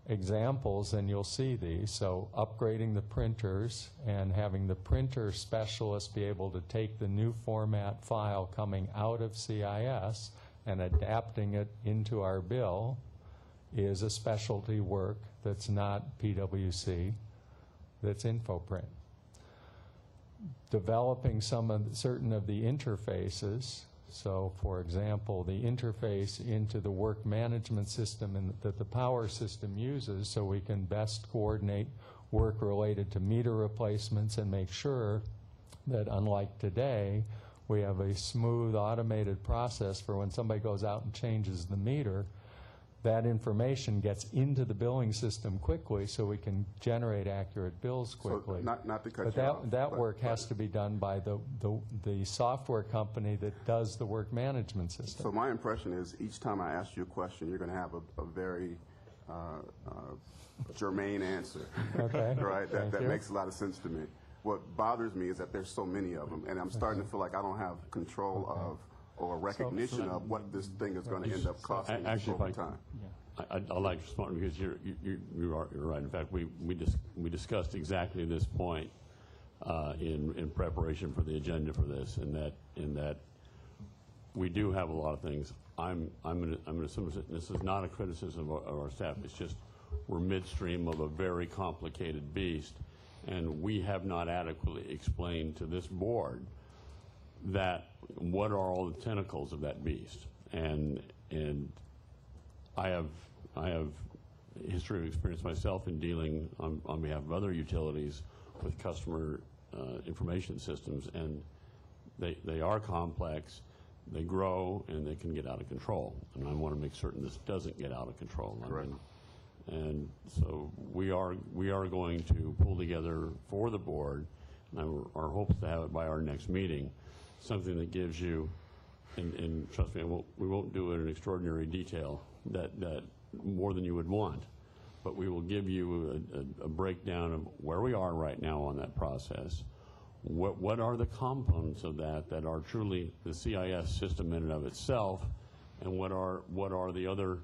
examples, and you'll see these, so upgrading the printers and having the printer specialist be able to take the new format file coming out of CIS and adapting it into our bill is a specialty work that's not PwC, that's InfoPrint. Developing certain of the interfaces, so for example, the interface into the work management system that the power system uses, so we can best coordinate work related to meter replacements and make sure that, unlike today, we have a smooth automated process for when somebody goes out and changes the meter, that information gets into the billing system quickly so we can generate accurate bills quickly. So not to cut you off. But that work has to be done by the software company that does the work management system. So my impression is each time I ask you a question, you're going to have a very germane answer. Okay. Right? That makes a lot of sense to me. What bothers me is that there's so many of them, and I'm starting to feel like I don't have control of or recognition of what this thing is going to end up costing over time. I'd like to respond, because you're right. In fact, we discussed exactly this point in preparation for the agenda for this, in that we do have a lot of things. I'm going to assume this is not a criticism of our staff. It's just we're midstream of a very complicated beast, and we have not adequately explained to this board that what are all the tentacles of that beast. And I have history of experience myself in dealing on behalf of other utilities with customer information systems, and they are complex, they grow, and they can get out of control. And I want to make certain this doesn't get out of control. Right. And so we are going to pull together for the board, and our hope is to have it by our next meeting, something that gives you, and trust me, we won't do it in extraordinary detail, that more than you would want, but we will give you a breakdown of where we are right now on that process. What are the components of that are truly the CIS system in and of itself, and what are the other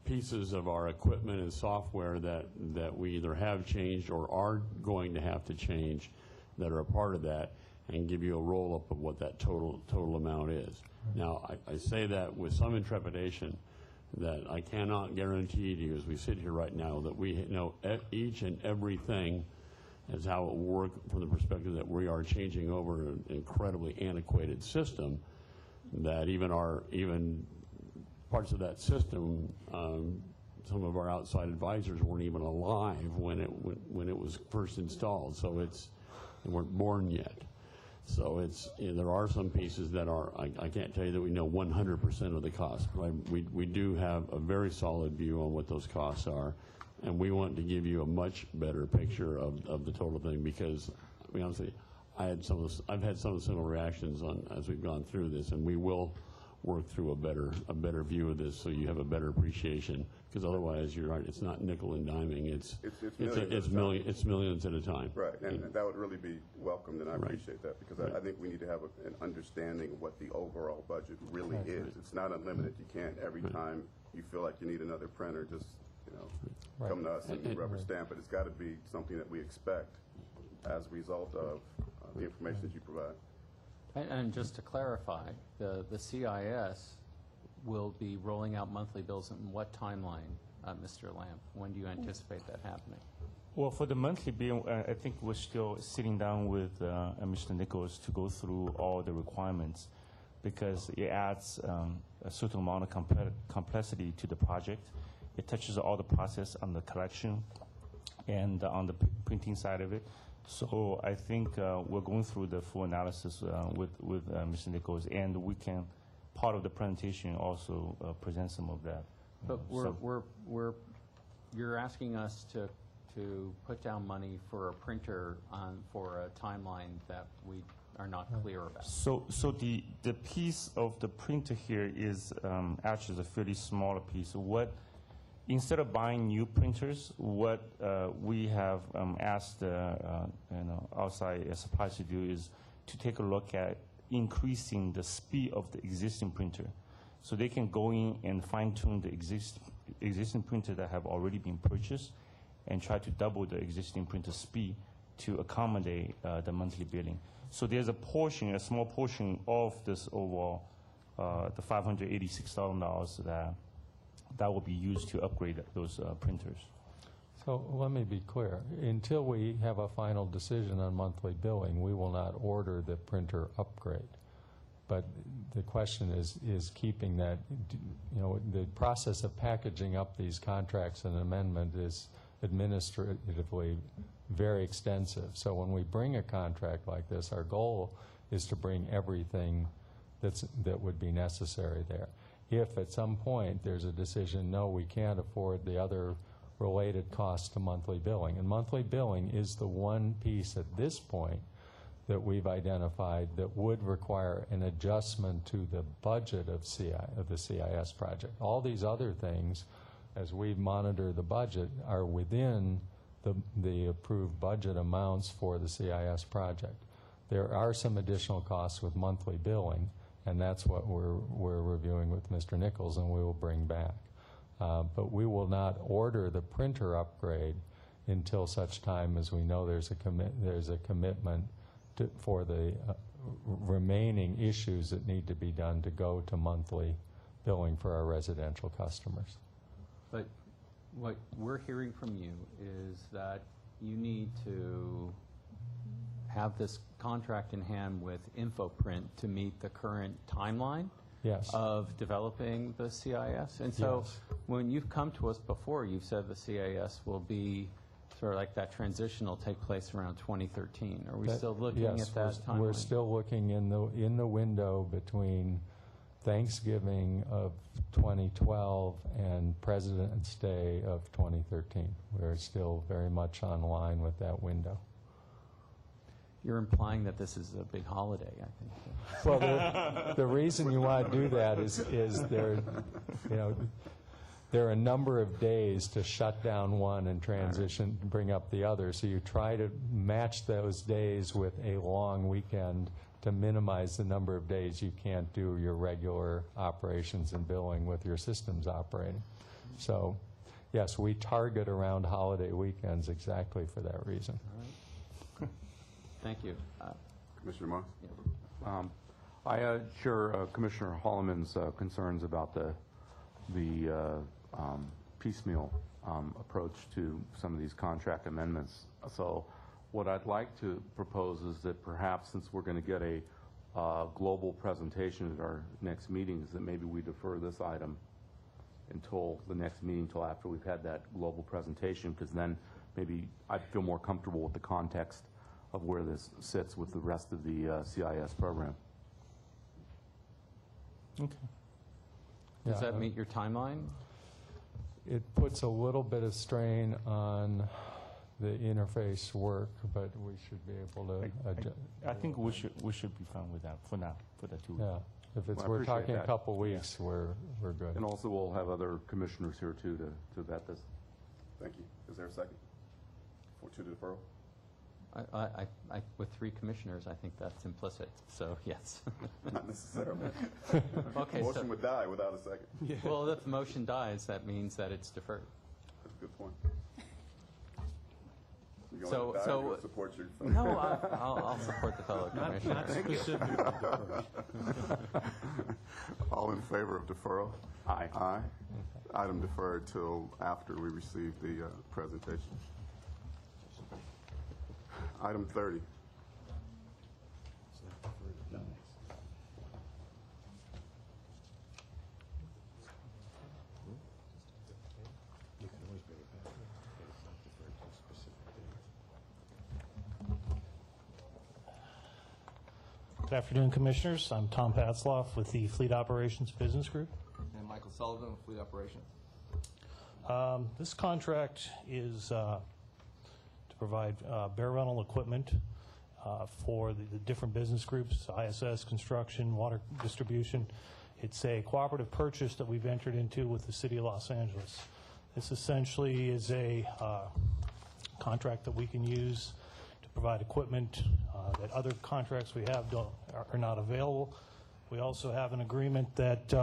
pieces of our equipment and software that we either have changed or are going to have to change that are a part of that, and give you a roll-up of what that total amount is. Now, I say that with some intrepidation, that I cannot guarantee to you as we sit here right now that we know each and everything as how it will work from the perspective that we are changing over an incredibly antiquated system, that even parts of that system, some of our outside advisors weren't even alive when it was first installed, so they weren't born yet. So there are some pieces that are, I can't tell you that we know 100% of the cost, but we do have a very solid view on what those costs are, and we want to give you a much better picture of the total thing, because, I mean, honestly, I've had some of the similar reactions as we've gone through this, and we will work through a better view of this so you have a better appreciation, because otherwise, you're right, it's not nickel and diming, it's millions at a time. Right, and that would really be welcomed, and I appreciate that, because I think we need to have an understanding of what the overall budget really is. It's not unlimited. You can't every time you feel like you need another printer, just come to us and rubber stamp it. It's got to be something that we expect as a result of the information that you provide. And just to clarify, the CIS will be rolling out monthly bills in what timeline, Mr. Lamb? When do you anticipate that happening? Well, for the monthly bill, I think we're still sitting down with Mr. Nichols to go through all the requirements, because it adds a certain amount of complexity to the project. It touches all the process on the collection and on the printing side of it. So I think we're going through the full analysis with Mr. Nichols, and we can, part of the presentation, also present some of that. But you're asking us to put down money for a printer for a timeline that we are not clear about. So the piece of the printer here is actually a fairly smaller piece. Instead of buying new printers, what we have asked outside suppliers to do is to take a look at increasing the speed of the existing printer, so they can go in and fine-tune the existing printer that have already been purchased, and try to double the existing printer speed to accommodate the monthly billing. So there's a small portion of this overall, the $586,000 that will be used to upgrade those printers. So let me be clear. Until we have a final decision on monthly billing, we will not order the printer upgrade. But the question is keeping that, the process of packaging up these contracts and amendment is administratively very extensive. So when we bring a contract like this, our goal is to bring everything that would be necessary there. If at some point there's a decision, no, we can't afford the other related costs to monthly billing. And monthly billing is the one piece at this point that we've identified that would require an adjustment to the budget of the CIS project. All these other things, as we monitor the budget, are within the approved budget amounts for the CIS project. There are some additional costs with monthly billing, and that's what we're reviewing with Mr. Nichols, and we will bring back. But we will not order the printer upgrade until such time as we know there's a commitment for the remaining issues that need to be done to go to monthly billing for our residential customers. But what we're hearing from you is that you need to have this contract in hand with InfoPrint to meet the current timeline of developing the CIS. And so when you've come to us before, you've said the CIS will be sort of like that transition will take place around 2013. Are we still looking at that timeline? We're still looking in the window between Thanksgiving of 2012 and President's Day of 2013. We're still very much on line with that window. You're implying that this is a big holiday, I think. Well, the reason you want to do that is there are a number of days to shut down one and transition, bring up the other. So you try to match those days with a long weekend to minimize the number of days you can't do your regular operations and billing with your systems operating. So, yes, we target around holiday weekends exactly for that reason. Thank you. Commissioner Moss? I share Commissioner Holloman's concerns about the piecemeal approach to some of these contract amendments. So what I'd like to propose is that perhaps, since we're going to get a global presentation at our next meeting, is that maybe we defer this item until the next meeting, until after we've had that global presentation, because then maybe I'd feel more comfortable with the context of where this sits with the rest of the CIS program. Okay. Does that meet your timeline? It puts a little bit of strain on the interface work, but we should be able to adjust. I think we should be fine with that for now, for the 2 weeks. Yeah, if it's, Well, I we're appreciate talking that. a couple weeks, we're good. And also we'll have other commissioners here too to vet this. Thank you. Is there a second to deferral? With 3 commissioners, I think that's implicit, so yes. Not necessarily. Okay, Motion so- would die without a second. Well, if the motion dies, that means that it's deferred. That's a good point. You So- going to die so- or you gonna support your? No, I'll support the fellow commissioners. All in favor of deferral? Aye. Aye. Item deferred till after we receive the presentation. Item 30. Good afternoon, Commissioners. I'm Tom Patzloff with the Fleet Operations Business Group. And Michael Sullivan with Fleet Operations. This contract is to provide bare rental equipment for the different business groups, ISS, construction, water distribution. It's a cooperative purchase that we've entered into with the City of Los Angeles. This essentially is a contract that we can use to provide equipment that other contracts we have are not available. We also have an agreement that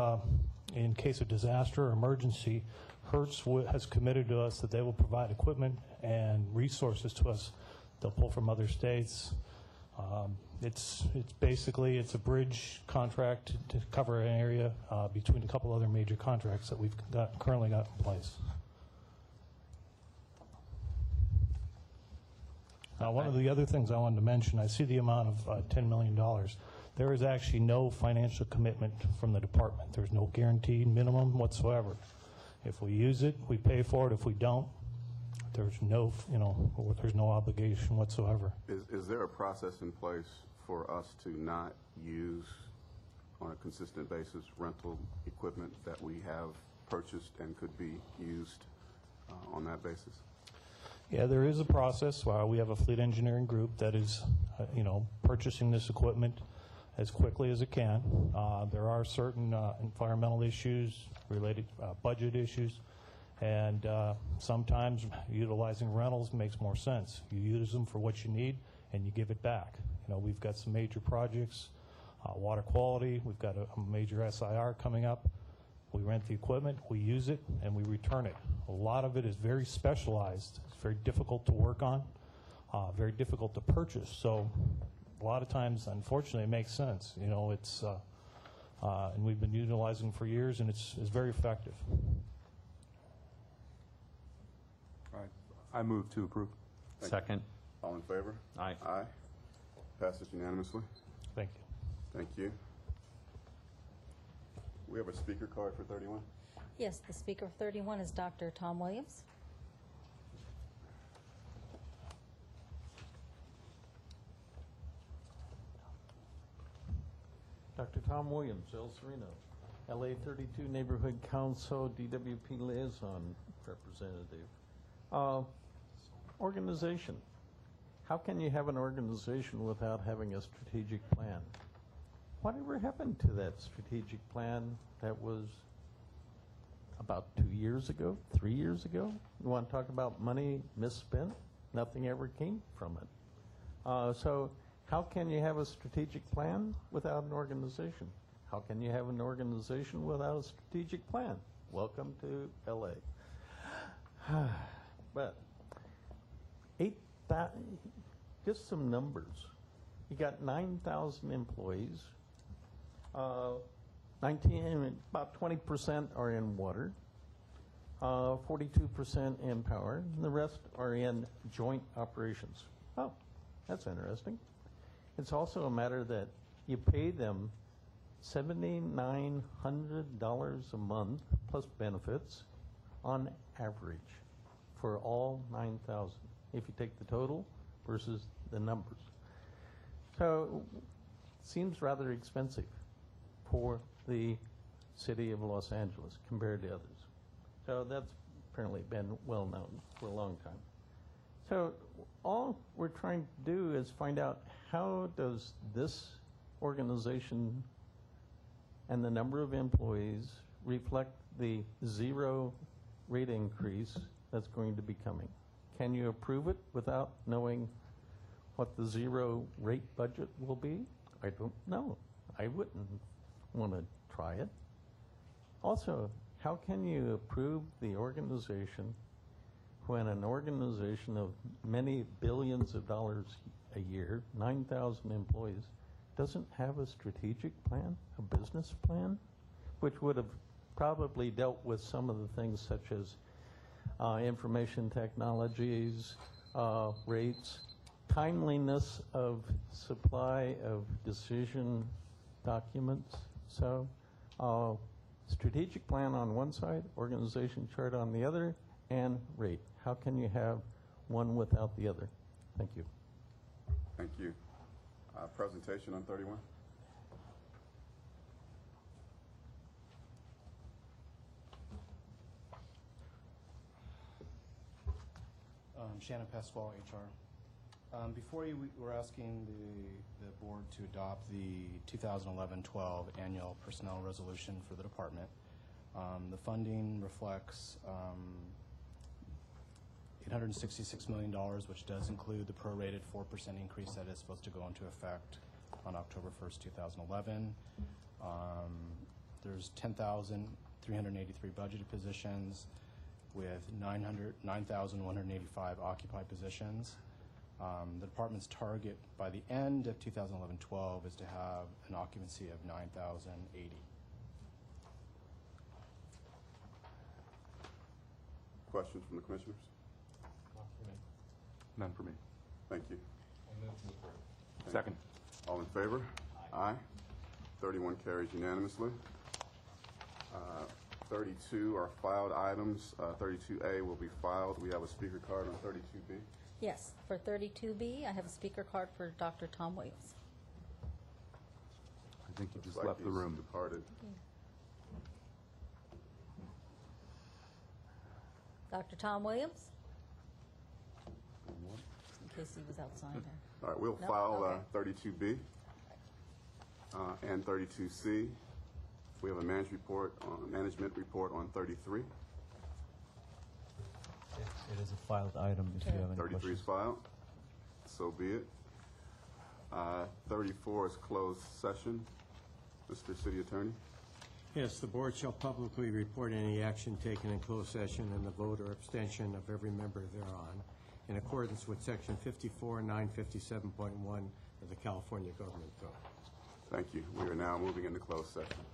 in case of disaster or emergency, Hertz has committed to us that they will provide equipment and resources to us. They'll pull from other states. It's basically a bridge contract to cover an area between a couple other major contracts that we've currently got in place. One of the other things I wanted to mention, I see the amount of $10 million. There is actually no financial commitment from the department. There's no guaranteed minimum whatsoever. If we use it, we pay for it. If we don't, there's no, there's no obligation whatsoever. Is there a process in place for us to not use on a consistent basis rental equipment that we have purchased and could be used on that basis? Yeah, there is a process. We have a fleet engineering group that is, purchasing this equipment as quickly as it can. There are certain environmental issues, related budget issues, and sometimes utilizing rentals makes more sense. You use them for what you need, and you give it back. We've got some major projects, water quality. We've got a major SIR coming up. We rent the equipment, we use it, and we return it. A lot of it is very specialized. It's very difficult to work on, very difficult to purchase. So a lot of times, unfortunately, it makes sense. It's and we've been utilizing for years, and it's very effective. All right. I move to approve. Second. All in favor? Aye. Aye. Passes unanimously. Thank you. Thank you. We have a speaker card for 31. Yes, the speaker for 31 is Dr. Tom Williams. Dr. Tom Williams, El Sereno, LA 32 Neighborhood Council, DWP Liaison Representative. Organization. How can you have an organization without having a strategic plan? Whatever happened to that strategic plan that was about 2 years ago, 3 years ago? You want to talk about money misspent? Nothing ever came from it. So how can you have a strategic plan without an organization? How can you have an organization without a strategic plan? Welcome to LA. But 8,000, just some numbers. You got 9,000 employees. About 20% are in water, 42% in power, and the rest are in joint operations. Oh, that's interesting. It's also a matter that you pay them $7,900 a month plus benefits on average for all 9,000, if you take the total versus the numbers. So it seems rather expensive for the city of Los Angeles compared to others. So that's apparently been well known for a long time. So all we're trying to do is find out how does this organization and the number of employees reflect the zero rate increase that's going to be coming. Can you approve it without knowing what the zero rate budget will be? I don't know. I wouldn't want to try it. Also, how can you approve the organization when an organization of many billions of dollars a year, 9,000 employees, doesn't have a strategic plan, a business plan, which would have probably dealt with some of the things such as information technologies, rates, timeliness of supply of decision documents. So strategic plan on one side, organization chart on the other, and rate. How can you have one without the other? Thank you. Thank you. Presentation on 31. Shannon Pasquale, HR. Before you, we're asking the board to adopt the 2011-12 annual personnel resolution for the department. The funding reflects $866 million, which does include the prorated 4% increase that is supposed to go into effect on October 1st, 2011. There's 10,383 budgeted positions with 9,185 occupied positions. The department's target by the end of 2011-12 is to have an occupancy of 9,080. Questions from the commissioners? None for me. Thank you. Second. All in favor? Aye. 31 carries unanimously. 32 are filed items. 32A will be filed. We have a speaker card on 32B. Yes, for 32B, I have a speaker card for Dr. Tom Williams. I think he Looks just like left the he's room. Departed. Dr. Tom Williams? In case he was outside there. All right, we'll No? file Okay. 32B and 32C. We have a management report on 33. It is a filed item if you have any 33 questions. is filed. So be it. 34 is closed session. Mr. City Attorney. Yes, the board shall publicly report any action taken in closed session and the vote or abstention of every member thereon in accordance with Section 54-957.1 of the California Government Code. Thank you. We are now moving into closed session.